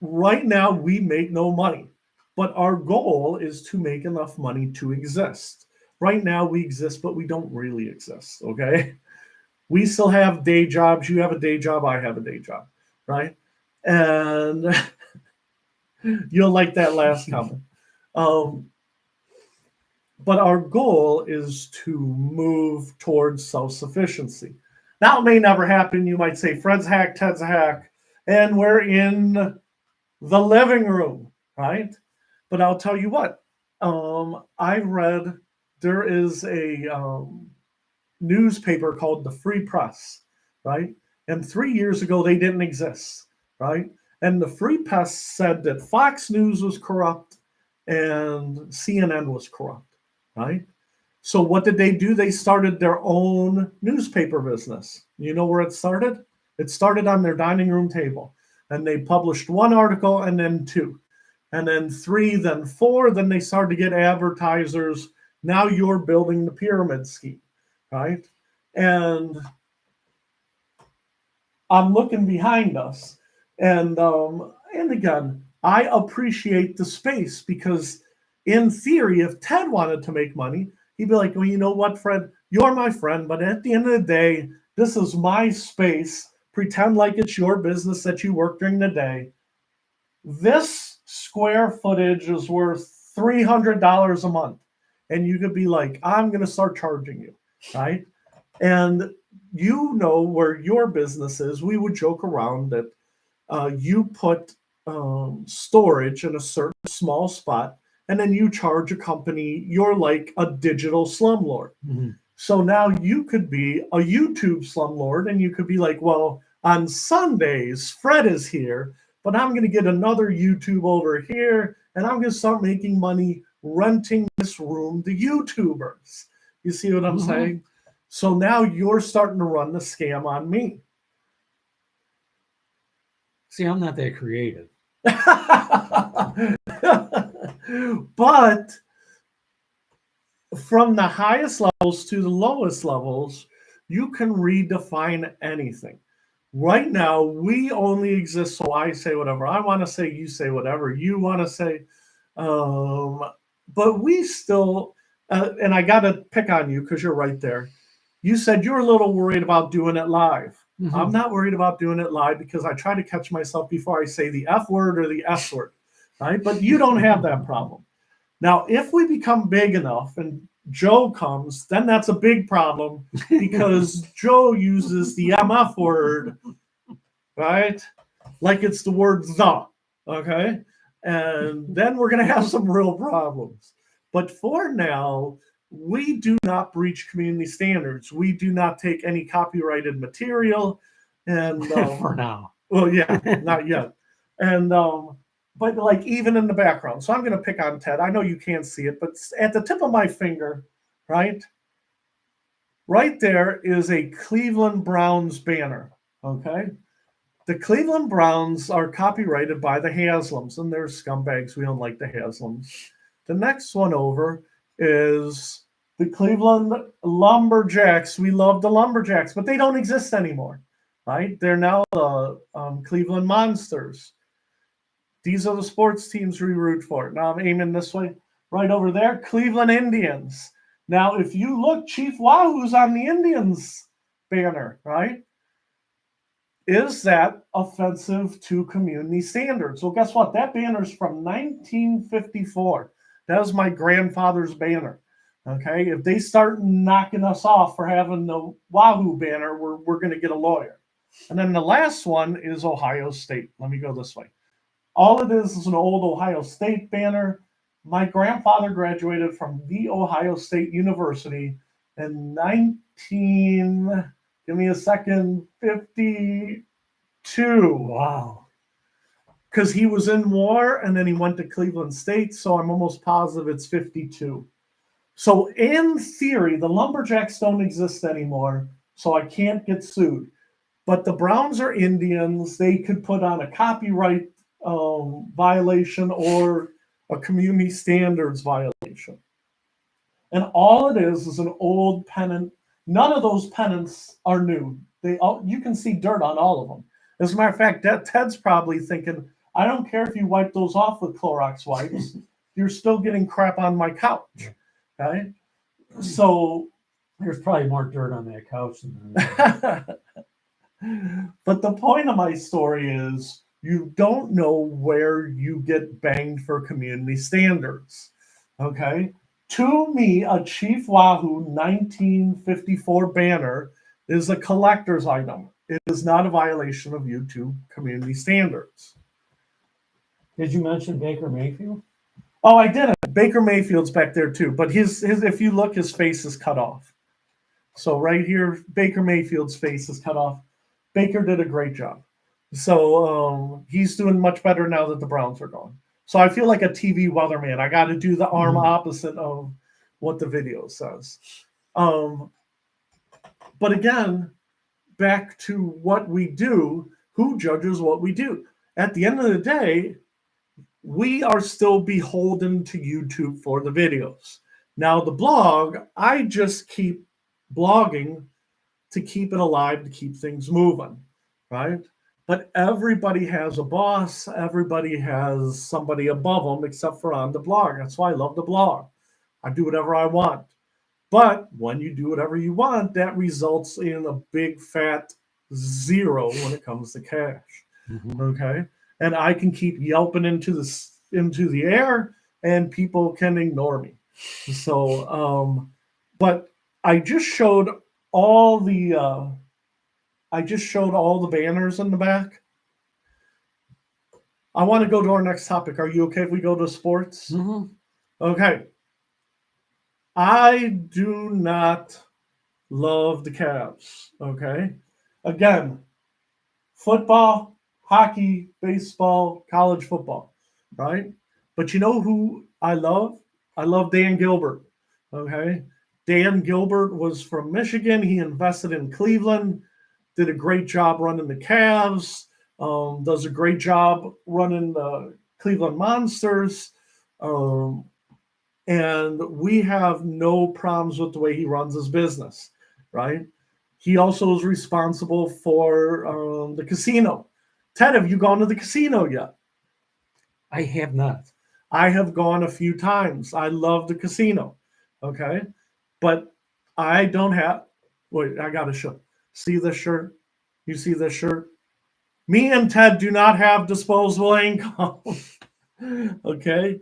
right now, we make no money. But our goal is to make enough money to exist. Right now, we exist, but we don't really exist, okay? We still have day jobs. You have a day job. I have a day job, right? And you'll like that last comment. But our goal is to move towards self-sufficiency. Now, it may never happen. You might say, Fred's hack, Ted's a hack, and we're in the living room, right? But I'll tell you what, I read there is a newspaper called the Free Press, right? And 3 years ago, they didn't exist, right? And the Free Press said that Fox News was corrupt and CNN was corrupt, right? So what did they do? They started their own newspaper business. You know where it started? It started on their dining room table. And they published one article and then two. And then three, then four. Then they started to get advertisers. Now you're building the pyramid scheme, right? And I'm looking behind us. And again, I appreciate the space because in theory, if Ted wanted to make money, he'd be like, well, you know what, Fred, you're my friend, but at the end of the day, this is my space. Pretend like it's your business that you work during the day. This square footage is worth $300 a month. And you could be like, I'm going to start charging you, right? And you know where your business is. We would joke around that you put storage in a certain small spot, and then you charge a company. You're like a digital slumlord. Mm-hmm. So now you could be a YouTube slumlord, and you could be like, well, on Sundays, Fred is here, but I'm going to get another YouTube over here, and I'm going to start making money renting this room to YouTubers. You see what I'm saying? So now you're starting to run the scam on me. See, I'm not that creative. But from the highest levels to the lowest levels, you can redefine anything. Right now, we only exist so I say whatever I want to say, you say whatever you want to say. But we still, and I got to pick on you because you're right there. You said you're a little worried about doing it live. Mm-hmm. I'm not worried about doing it live because I try to catch myself before I say the F word or the S word, right? But you don't have that problem. Now, if we become big enough, and Joe comes, then that's a big problem because Joe uses the MF word, right? Like it's the word the, okay? And then we're going to have some real problems. But for now, we do not breach community standards. We do not take any copyrighted material. And For now. well, yeah, not yet. And but like even in the background. So I'm going to pick on Ted. I know you can't see it, but at the tip of my finger, right? Right there is a Cleveland Browns banner. Okay. The Cleveland Browns are copyrighted by the Haslams, and they're scumbags. We don't like the Haslams. The next one over is the Cleveland Lumberjacks. We love the Lumberjacks, but they don't exist anymore, right? They're now the Cleveland Monsters. These are the sports teams we root for. Now I'm aiming this way. Right over there, Cleveland Indians. Now, if you look, Chief Wahoo's on the Indians banner, right? Is that offensive to community standards? Well, guess what? That banner is from 1954. That was my grandfather's banner. Okay, if they start knocking us off for having the Wahoo banner, we're going to get a lawyer. And then the last one is Ohio State. Let me go this way. All it is an old Ohio State banner. My grandfather graduated from the Ohio State University in 52. Wow. Because he was in war and then he went to Cleveland State, so I'm almost positive it's 52. So in theory, the Lumberjacks don't exist anymore, so I can't get sued. But the Browns are Indians. They could put on a copyright violation or a community standards violation. And all it is an old pennant. None of those pennants are new. You can see dirt on all of them. As a matter of fact, Ted's probably thinking, I don't care if you wipe those off with Clorox wipes. You're still getting crap on my couch. Okay? So there's probably more dirt on that couch than but the point of my story is you don't know where you get banged for community standards. Okay? To me, a Chief Wahoo 1954 banner is a collector's item. It is not a violation of YouTube community standards. Did you mention Baker Mayfield? Oh, I didn't. Baker Mayfield's back there too, but his if you look, his face is cut off. So right here, Baker Mayfield's face is cut off. Baker did a great job. So he's doing much better now that the Browns are gone. So I feel like a TV weatherman. I got to do the arm opposite of what the video says. But again, back to what we do, who judges what we do? At the end of the day, we are still beholden to YouTube for the videos. Now, the blog, I just keep blogging to keep it alive, to keep things moving, right? But everybody has a boss. Everybody has somebody above them, except for on the blog. That's why I love the blog. I do whatever I want. But when you do whatever you want, that results in a big fat zero when it comes to cash. Mm-hmm. Okay? And I can keep yelping into the air, and people can ignore me. So, but I just showed all the banners in the back. I want to go to our next topic. Are you okay if we go to sports? Mm-hmm. Okay. I do not love the Cavs. Okay. Again, football, hockey, baseball, college football, right? But you know who I love? I love Dan Gilbert. Okay. Dan Gilbert was from Michigan. He invested in Cleveland, did a great job running the Cavs, does a great job running the Cleveland Monsters. And we have no problems with the way he runs his business, right? He also is responsible for the casino. Ted, have you gone to the casino yet? I have not. I have gone a few times. I love the casino, okay? But I don't have, wait, I got to show. See this shirt? You see this shirt? Me and Ted do not have disposable income, okay?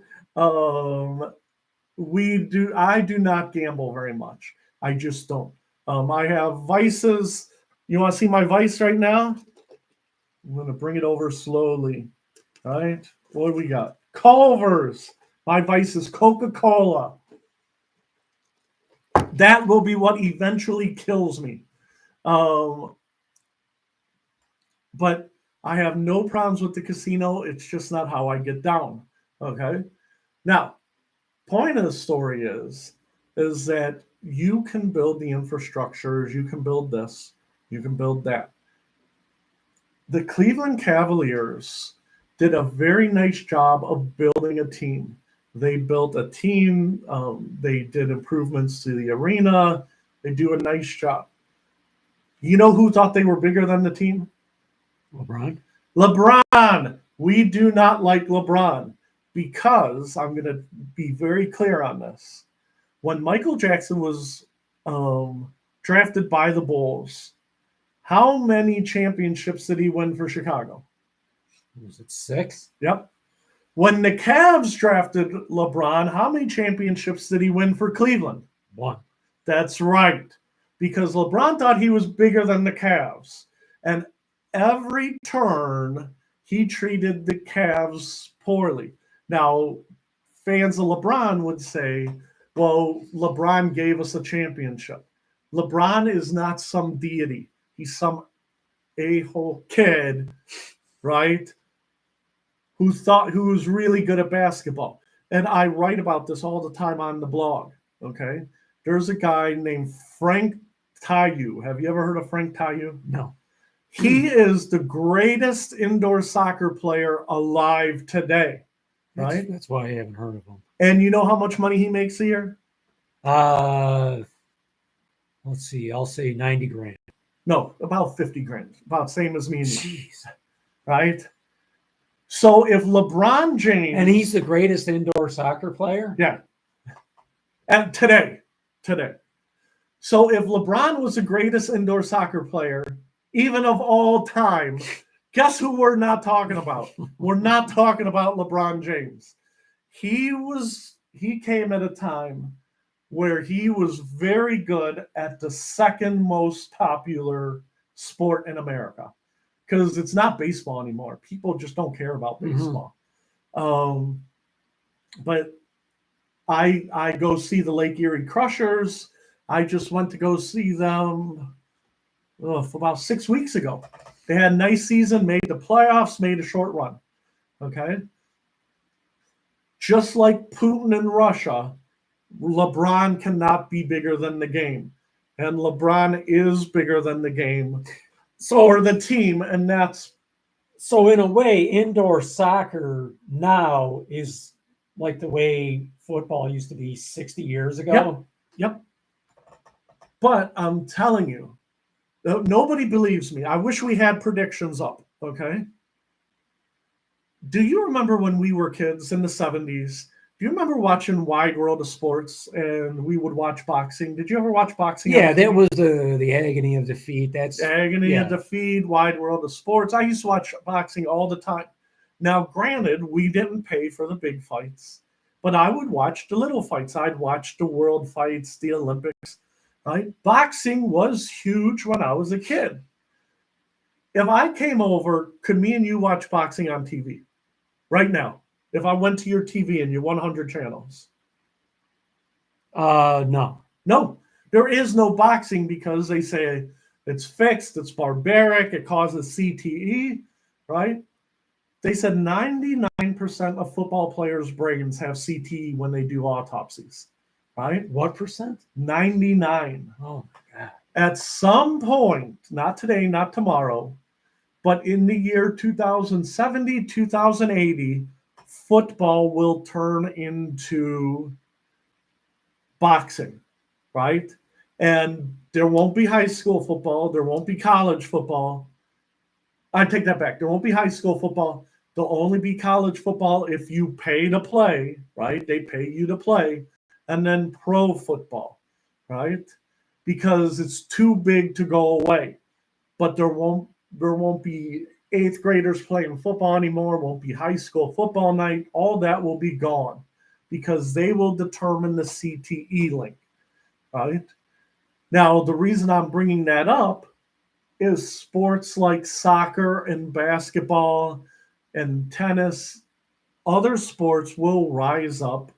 I do not gamble very much. I just don't. I have vices. You want to see my vice right now? I'm going to bring it over slowly. All right. What do we got? Culver's. My vice is Coca-Cola. That will be what eventually kills me. But I have no problems with the casino. It's just not how I get down. Okay. Now, point of the story is that you can build the infrastructures, you can build this, you can build that. The Cleveland Cavaliers did a very nice job of building a team. They built a team. They did improvements to the arena. They do a nice job. You know who thought they were bigger than the team? LeBron. LeBron. We do not like LeBron because I'm going to be very clear on this. When Michael Jackson was drafted by the Bulls, how many championships did he win for Chicago? Was it 6? Yep. When the Cavs drafted LeBron, how many championships did he win for Cleveland? 1. That's right. Because LeBron thought he was bigger than the Cavs. And every turn, he treated the Cavs poorly. Now, fans of LeBron would say, well, LeBron gave us a championship. LeBron is not some deity. He's some a-hole kid, right? Who was really good at basketball. And I write about this all the time on the blog, okay? There's a guy named Frank Tayu. Have you ever heard of Frank Tayu? No. He is the greatest indoor soccer player alive today, right? That's why I haven't heard of him. And you know how much money he makes a year? Let's see. I'll say 90 grand. No, about 50 grand. About same as me and you, Jeez. right? So if LeBron James... And he's the greatest indoor soccer player? Yeah. And today. So if LeBron was the greatest indoor soccer player, even of all time, guess who we're not talking about? We're not talking about LeBron James. He came at a time where he was very good at the second most popular sport in America. Because it's not baseball anymore. People just don't care about baseball. But I go see the Lake Erie Crushers. I just went to go see them for about 6 weeks ago. They had a nice season, made the playoffs, made a short run. Okay? Just like Putin in Russia, LeBron cannot be bigger than the game. And LeBron is bigger than the game. Or the team, and that's... So in a way, indoor soccer now is like the way football used to be 60 years ago. Yep. But I'm telling you, nobody believes me. I wish we had predictions up, okay? Do you remember when we were kids in the 70s? Do you remember watching Wide World of Sports and we would watch boxing? Did you ever watch boxing? Yeah, that was the agony of defeat. That's agony of defeat, Wide World of Sports. I used to watch boxing all the time. Now, granted, we didn't pay for the big fights, but I would watch the little fights. I'd watch the world fights, the Olympics, right? Boxing was huge when I was a kid. If I came over, could me and you watch boxing on TV right now? If I went to your TV and your 100 channels? No. No, there is no boxing because they say it's fixed, it's barbaric, it causes CTE, right? They said 99% of football players' brains have CTE when they do autopsies, right? What percent? 99. Oh, my God. At some point, not today, not tomorrow, but in the year 2070, 2080, football will turn into boxing, right? And there won't be high school football. There won't be college football. I take that back. There won't be high school football. There'll only be college football if you pay to play, right? They pay you to play. And then pro football, right? Because it's too big to go away. But there won't be 8th graders playing football anymore. Won't be high school football night. All that will be gone. because they will determine the CTE link, right? Now, the reason I'm bringing that up is sports like soccer and basketball and tennis, other sports will rise up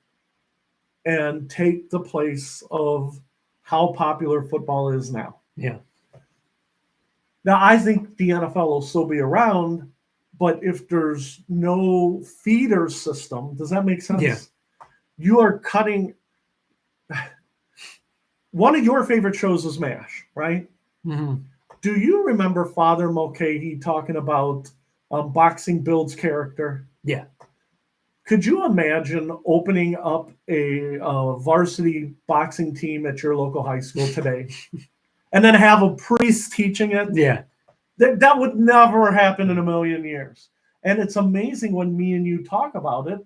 and take the place of how popular football is now. Yeah. Now, I think the NFL will still be around, but if there's no feeder system, does that make sense? Yeah. You are cutting. One of your favorite shows is MASH, right? Mm-hmm. Do you remember Father Mulcahy talking about boxing builds character? Yeah. Could you imagine opening up a varsity boxing team at your local high school today and then have a priest teaching it? Yeah. That would never happen in a million years. And it's amazing when me and you talk about it,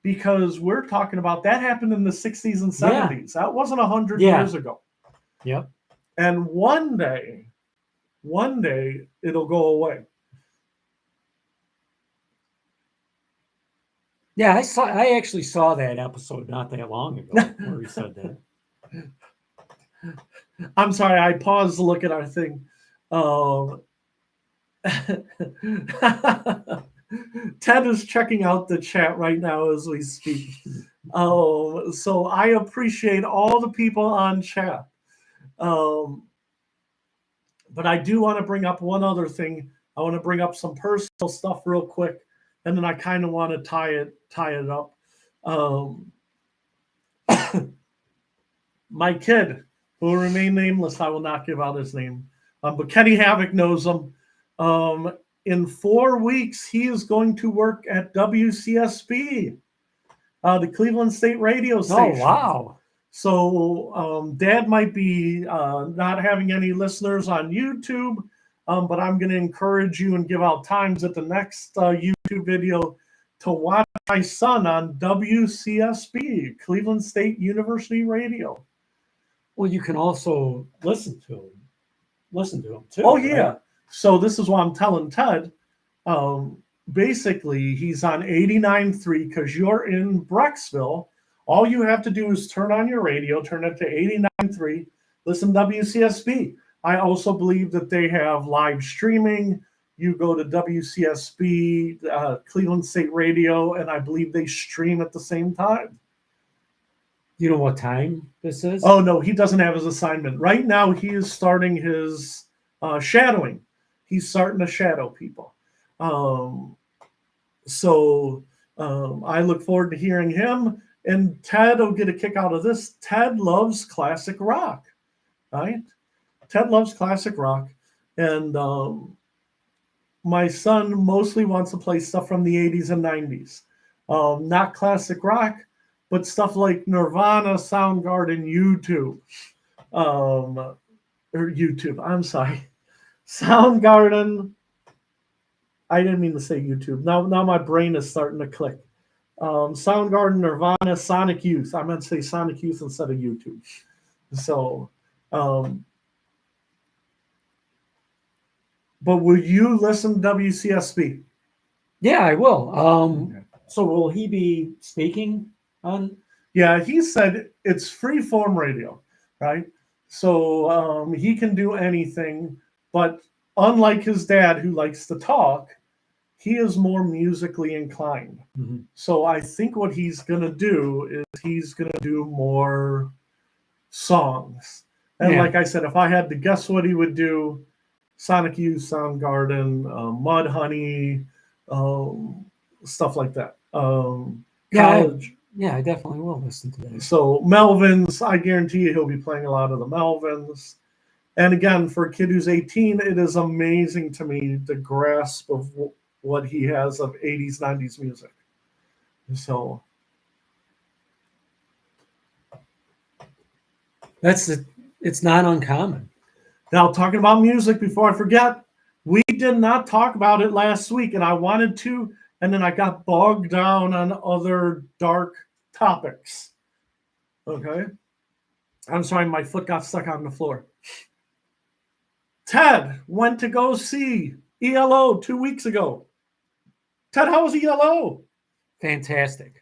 because we're talking about that happened in the 60s and 70s. That wasn't 100 years ago. Yep. And one day it'll go away. Yeah, I actually saw that episode not that long ago where he said that. I'm sorry, I paused to look at our thing. Ted is checking out the chat right now as we speak. So I appreciate all the people on chat. But I do want to bring up one other thing. I want to bring up some personal stuff real quick, and then I kind of want to tie it up. My kid, who will remain nameless, I will not give out his name, but Kenny Havoc knows him. In 4 weeks, he is going to work at WCSB, the Cleveland State radio station. Oh, wow. So Dad might be not having any listeners on YouTube, but I'm going to encourage you and give out times at the next YouTube video to watch my son on WCSB, Cleveland State University Radio. Well, you can also listen to him too. Oh, yeah. Right? So this is what I'm telling Ted. Basically, he's on 89.3 because you're in Brecksville. All you have to do is turn on your radio, turn it to 89.3, listen to WCSB. I also believe that they have live streaming. You go to WCSB, Cleveland State Radio, and I believe they stream at the same time. You know what time this is? Oh, no, he doesn't have his assignment. Right now, he is starting his shadowing. He's starting to shadow people. So I look forward to hearing him. And Ted will get a kick out of this. Ted loves classic rock, right? Ted loves classic rock. And my son mostly wants to play stuff from the 80s and 90s. Not classic rock, but stuff like Nirvana, Soundgarden, YouTube. Soundgarden. I didn't mean to say YouTube. Now my brain is starting to click. Soundgarden, Nirvana, Sonic Youth. I meant to say Sonic Youth instead of YouTube. So, but will you listen to WCSB? Yeah, I will. Okay. So will he be speaking on? Yeah, he said it's free form radio, right? So he can do anything, but unlike his dad who likes to talk, he is more musically inclined. Mm-hmm. So I think what he's going to do is he's going to do more songs. And like I said, if I had to guess what he would do, Sonic Youth, Soundgarden, Mudhoney, stuff like that. College. Yeah, I definitely will listen to that. So Melvins, I guarantee you he'll be playing a lot of the Melvins. And again, for a kid who's 18, it is amazing to me the grasp of what he has of 80s, 90s music. So it's not uncommon. Now, talking about music, before I forget, we did not talk about it last week, and I wanted to, and then I got bogged down on other dark topics. Okay? I'm sorry, my foot got stuck on the floor. Ted went to go see ELO 2 weeks ago. Ted, how was ELO? Fantastic.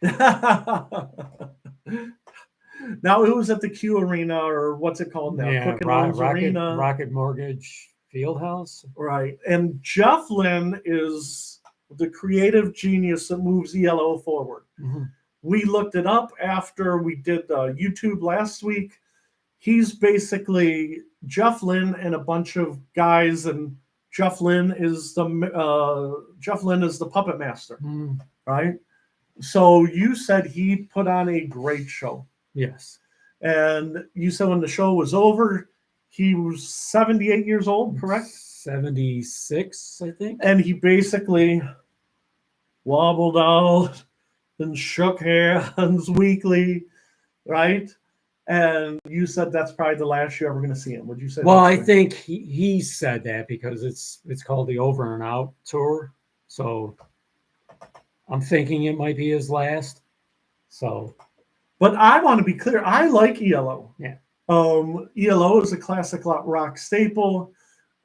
Now it was at the Q Arena, or what's it called now? Yeah, Quicken Loans Arena. Rocket Mortgage Fieldhouse. Right. And Jeff Lynn is the creative genius that moves ELO forward. Mm-hmm. We looked it up after we did YouTube last week. He's basically Jeff Lynn and a bunch of guys, and Jeff Lynn is the puppet master, right? So you said he put on a great show. Yes. And you said when the show was over, he was 78 years old, correct? 76, I think. And he basically wobbled out and shook hands weekly, right? And you said that's probably the last you're ever going to see him. Would you say? Well, I think he said that because it's called the Over and Out Tour. So I'm thinking it might be his last. So, but I want to be clear. I like ELO. Yeah. ELO is a classic rock staple.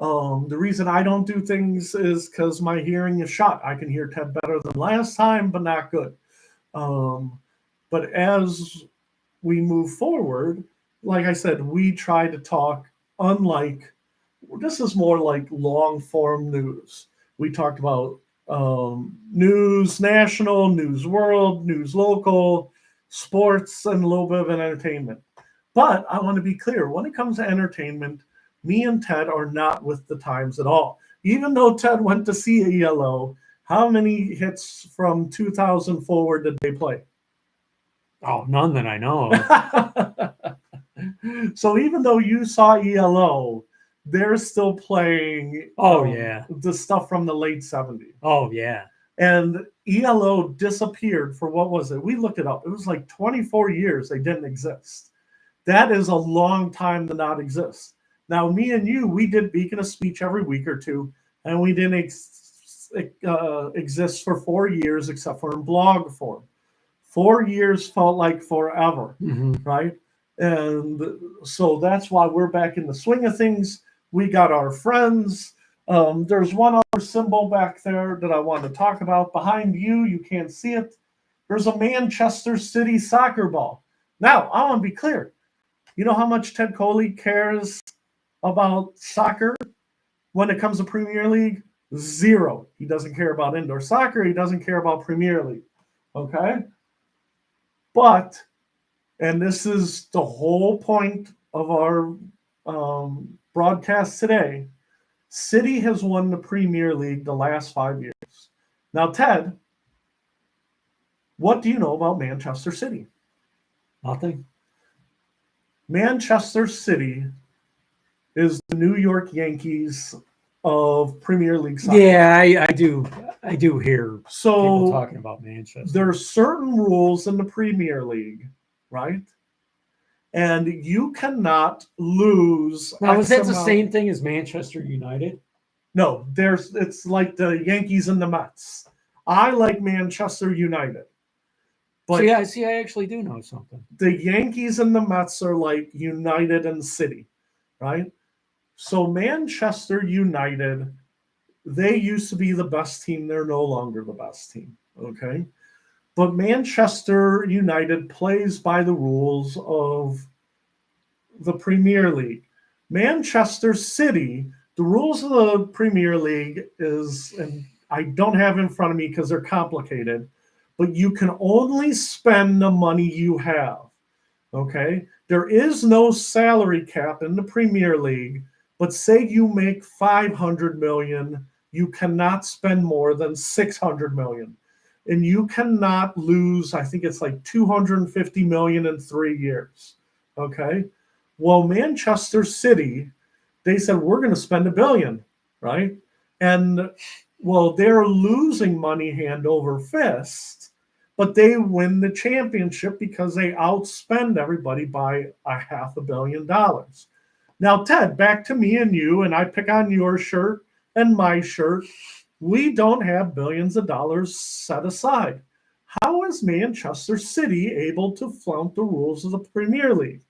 The reason I don't do things is because my hearing is shot. I can hear Ted better than last time, but not good. But as we move forward, like I said, we try to talk this is more like long form news. We talked about news national, news world, news local, sports, and a little bit of an entertainment. But I want to be clear, when it comes to entertainment, me and Ted are not with the times at all. Even though Ted went to see ELO, how many hits from 2000 forward did they play? Oh, none that I know of. So even though you saw ELO, they're still playing the stuff from the late 70s. Oh, yeah. And ELO disappeared for, what was it? We looked it up. It was like 24 years they didn't exist. That is a long time to not exist. Now, me and you, we did Beacon of Speech every week or two, and we didn't exist for 4 years except for in blog form. 4 years felt like forever, right? And so that's why we're back in the swing of things. We got our friends. There's one other symbol back there that I want to talk about. Behind you, you can't see it. There's a Manchester City soccer ball. Now, I want to be clear. You know how much Ted Coley cares about soccer when it comes to Premier League? Zero. He doesn't care about indoor soccer. He doesn't care about Premier League. Okay? But, and this is the whole point of our broadcast today, City has won the Premier League the last 5 years. Now, Ted, what do you know about Manchester City? Nothing. Manchester City is the New York Yankees of Premier League soccer. Yeah, I do hear people talking about Manchester. There are certain rules in the Premier League, right? And you cannot lose. Now, is that the same thing as Manchester United? No, it's like the Yankees and the Mets. I like Manchester United. But see, I actually do know something. The Yankees and the Mets are like United and City, right? So Manchester United, they used to be the best team. They're no longer the best team, okay? But Manchester United plays by the rules of the Premier League. Manchester City, the rules of the Premier League is, and I don't have in front of me because they're complicated, but you can only spend the money you have, okay? There is no salary cap in the Premier League, but say you make $500 million, you cannot spend more than $600 million. And you cannot lose, I think it's like $250 million in 3 years, okay? Well, Manchester City, they said, we're going to spend $1 billion, right? And, well, they're losing money hand over fist, but they win the championship because they outspend everybody by $500 million. Now, Ted, back to me and you, and I pick on your shirt and my shirt. We don't have billions of dollars set aside. How is Manchester City able to flout the rules of the Premier League?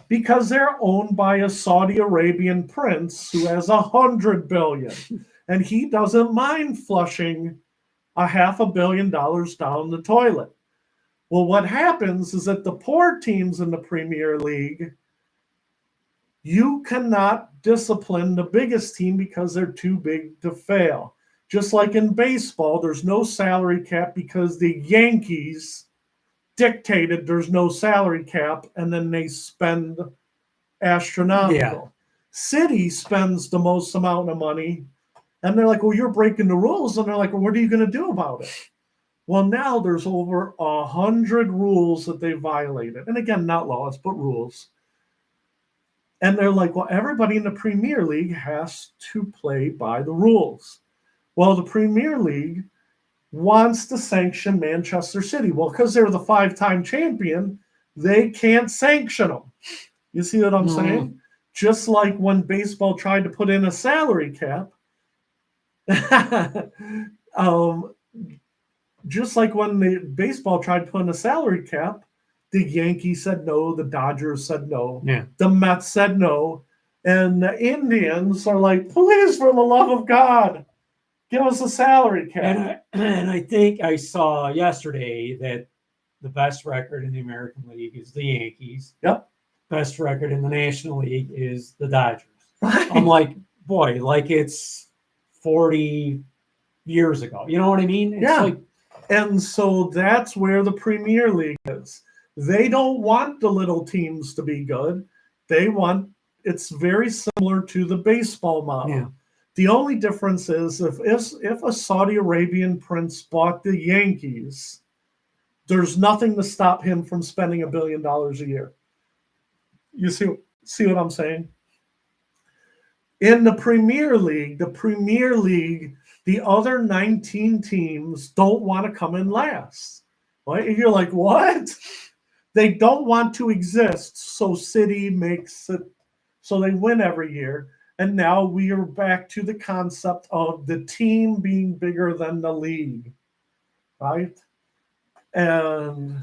Because they're owned by a Saudi Arabian prince who has $100 billion, and he doesn't mind flushing a $500 million down the toilet. Well, what happens is that the poor teams in the Premier League, you cannot discipline the biggest team because they're too big to fail. Just like in baseball, there's no salary cap because the Yankees dictated there's no salary cap, and then they spend astronomical. Yeah. City spends the most amount of money, and they're like, well, you're breaking the rules. And they're like, well, what are you going to do about it? Well, now there's over 100 rules that they violated. And again, not laws, but rules. And they're like, well, everybody in the Premier League has to play by the rules. Well, the Premier League wants to sanction Manchester City. Well, because they're the 5-time champion, they can't sanction them. You see what I'm saying? Just like when baseball tried to put in a salary cap. Just like when the baseball tried to put in a salary cap, the Yankees said no, the Dodgers said no, the Mets said no, and the Indians are like, please, for the love of God, give us a salary cap. And I think I saw yesterday that the best record in the American League is the Yankees. Yep. Best record in the National League is the Dodgers. Right. I'm like, boy, like it's 40 years ago. You know what I mean? It's like, and so that's where the Premier League is. They don't want the little teams to be good. They want, it's very similar to the baseball model. Yeah. The only difference is if a Saudi Arabian prince bought the Yankees, there's nothing to stop him from spending $1 billion a year. You see what I'm saying? In the Premier League, the other 19 teams don't want to come in last. Right? And you're like, what? They don't want to exist, so City makes it so they win every year. And now we are back to the concept of the team being bigger than the league, right? And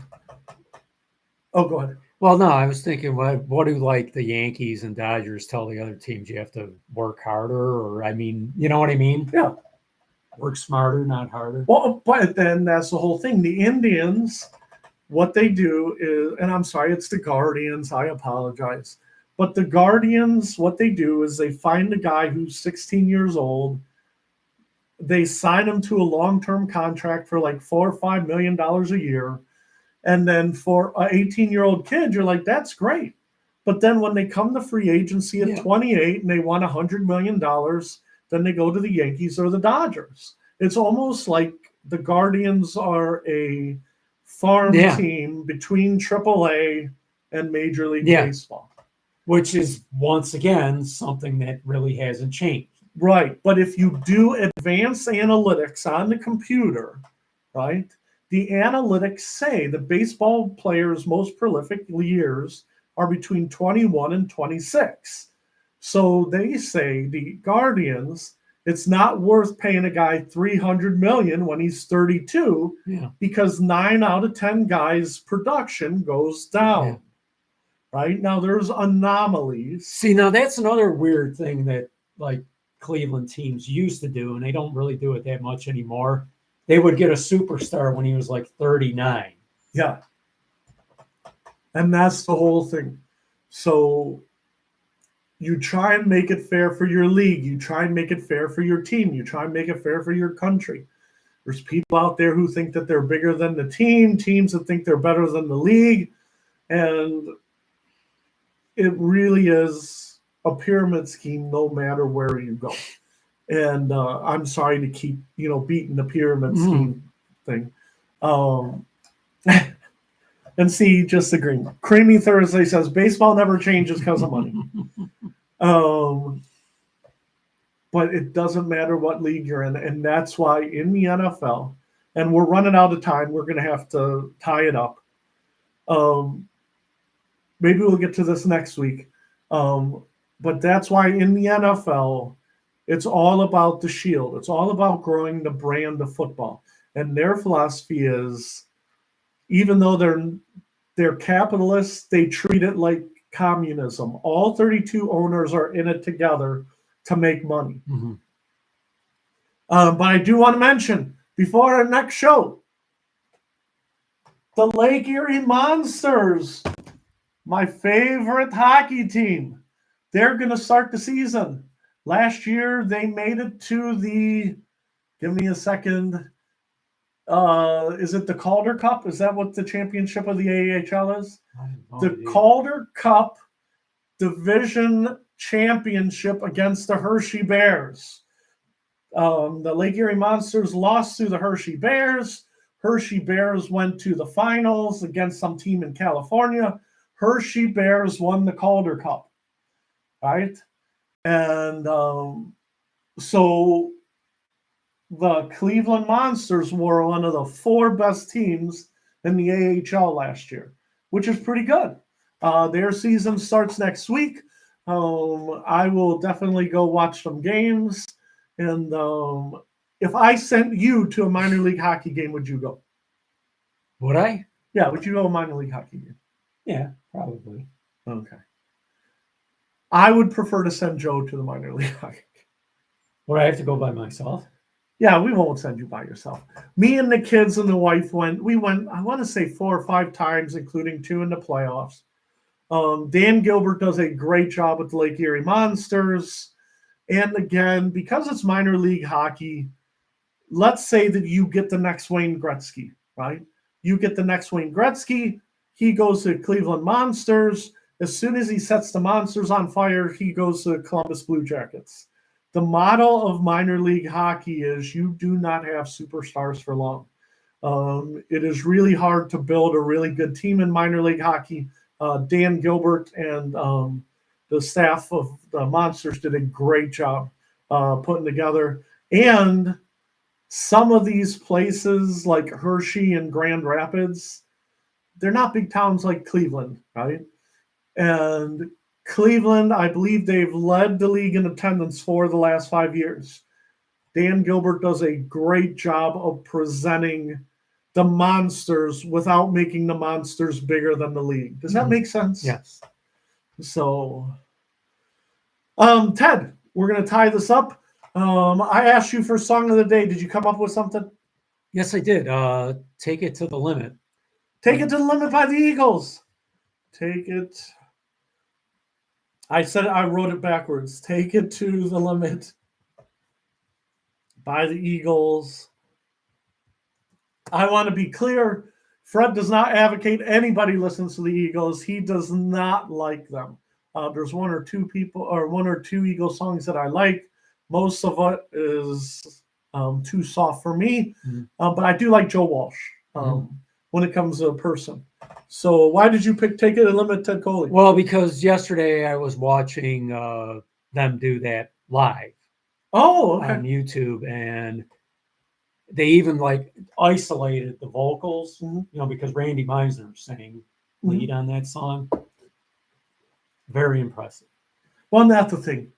go ahead. Well, no, I was thinking, what do like the Yankees and Dodgers tell the other teams? You have to work harder, or I mean, you know what I mean? Yeah. Work smarter, not harder. Well, but then that's the whole thing. The Indians, what they do is, and I'm sorry, it's the Guardians. I apologize. But the Guardians, what they do is they find a guy who's 16 years old. They sign him to a long-term contract for like $4 or $5 million a year. And then for an 18-year-old kid, you're like, that's great. But then when they come to free agency at 28 and they want $100 million, then they go to the Yankees or the Dodgers. It's almost like the Guardians are a farm team between AAA and Major League Baseball. Which is, once again, something that really hasn't changed. Right. But if you do advanced analytics on the computer, right, the analytics say the baseball players' most prolific years are between 21 and 26. So they say, the Guardians, it's not worth paying a guy $300 million when he's 32 because 9 out of 10 guys' production goes down. Yeah. Right? Now, there's anomalies. See, now that's another weird thing that, like, Cleveland teams used to do, and they don't really do it that much anymore. They would get a superstar when he was, like, 39. Yeah. And that's the whole thing. So you try and make it fair for your league. You try and make it fair for your team. You try and make it fair for your country. There's people out there who think that they're bigger than the team, teams that think they're better than the league. And it really is a pyramid scheme no matter where you go. And I'm sorry to keep, beating the pyramid scheme thing. And see, just agreeing. Creamy Thursday says, baseball never changes because of money. But it doesn't matter what league you're in. And that's why in the NFL, and we're running out of time, we're going to have to tie it up. Maybe we'll get to this next week. But that's why in the NFL, it's all about the shield. It's all about growing the brand of football. And their philosophy is, even though they're capitalists, they treat it like communism. All 32 owners are in it together to make money. But I do want to mention, before our next show. The Lake Erie Monsters, my favorite hockey team. They're going to start the season. Last year, they made it to the, give me a second, is it the Calder Cup? Is that what the championship of the AHL is? The Calder Cup Division Championship against the Hershey Bears. The Lake Erie Monsters lost to the Hershey Bears. Hershey Bears went to the finals against some team in California. Hershey Bears won the Calder Cup, right? And so the Cleveland Monsters were one of the 4 best teams in the AHL last year, which is pretty good. Their season starts next week. I will definitely go watch some games. And if I sent you to a minor league hockey game, would you go? Would I? Yeah, would you go to a minor league hockey game? Yeah, probably. Okay. I would prefer to send Joe to the minor league hockey game. Would I have to go by myself? Yeah, we won't send you by yourself. Me and the kids and the wife went. We went, I want to say 4 or 5 times, including 2 in the playoffs. Dan Gilbert does a great job with the Lake Erie Monsters. And again, because it's minor league hockey, let's say that you get the next Wayne Gretzky, right? You get the next Wayne Gretzky. He goes to Cleveland Monsters. As soon as he sets the Monsters on fire, he goes to Columbus Blue Jackets. The model of minor league hockey is you do not have superstars for long. It is really hard to build a really good team in minor league hockey. Dan Gilbert and the staff of the Monsters did a great job putting together. And some of these places like Hershey and Grand Rapids, they're not big towns like Cleveland, right? And Cleveland, I believe they've led the league in attendance for the last 5 years. Dan Gilbert does a great job of presenting the Monsters without making the Monsters bigger than the league. Does that make sense? Yes. So, Ted, we're going to tie this up. I asked you for Song of the Day. Did you come up with something? Yes, I did. Take It to the Limit. Take It to the Limit by the Eagles. Take it. I wrote it backwards. Take It to the Limit by the Eagles. I want to be clear. Fred does not advocate anybody listens to the Eagles. He does not like them. There's 1 or 2 people or 1 or 2 Eagles songs that I like. Most of it is too soft for me. But I do like Joe Walsh when it comes to a person. So why did you pick Take It to the Limit, Ted Coley? Well, because yesterday I was watching them do that live on YouTube, and they even like isolated the vocals, because Randy Meisner sang lead on that song. Very impressive. Well, that's the thing.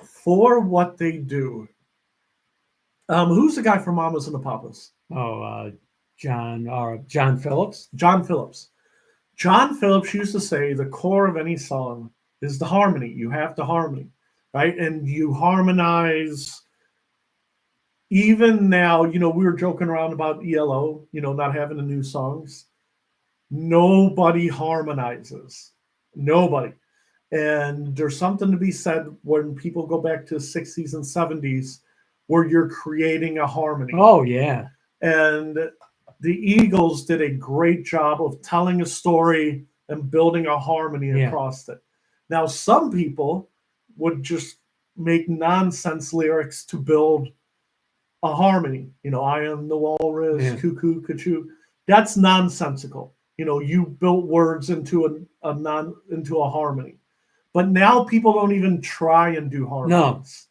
For what they do, who's the guy from Mamas and the Papas? John Phillips. John Phillips. John Phillips used to say the core of any song is the harmony. You have the harmony, right? And you harmonize. Even now, we were joking around about ELO, not having the new songs. Nobody harmonizes. Nobody. And there's something to be said when people go back to the 60s and 70s where you're creating a harmony. Oh, yeah. And the Eagles did a great job of telling a story and building a harmony across it. Now, some people would just make nonsense lyrics to build a harmony. I am the walrus, cuckoo, cuckoo. That's nonsensical. You built words into a harmony. But now people don't even try and do harmonies.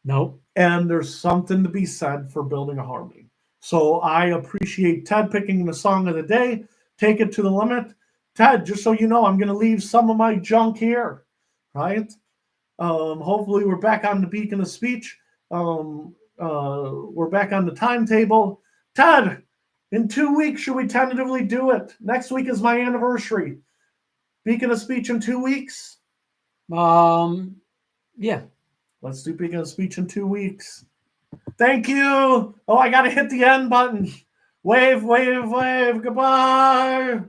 No. And there's something to be said for building a harmony. So I appreciate Ted picking the Song of the Day. Take It to the Limit. Ted, just so you know, I'm going to leave some of my junk here, right? Hopefully we're back on the Beacon of Speech. We're back on the timetable. Ted, in 2 weeks, should we tentatively do it? Next week is my anniversary. Beacon of Speech in 2 weeks? Yeah. Let's do Beacon of Speech in 2 weeks. Thank you. Oh, I got to hit the end button. Wave, wave, wave. Goodbye.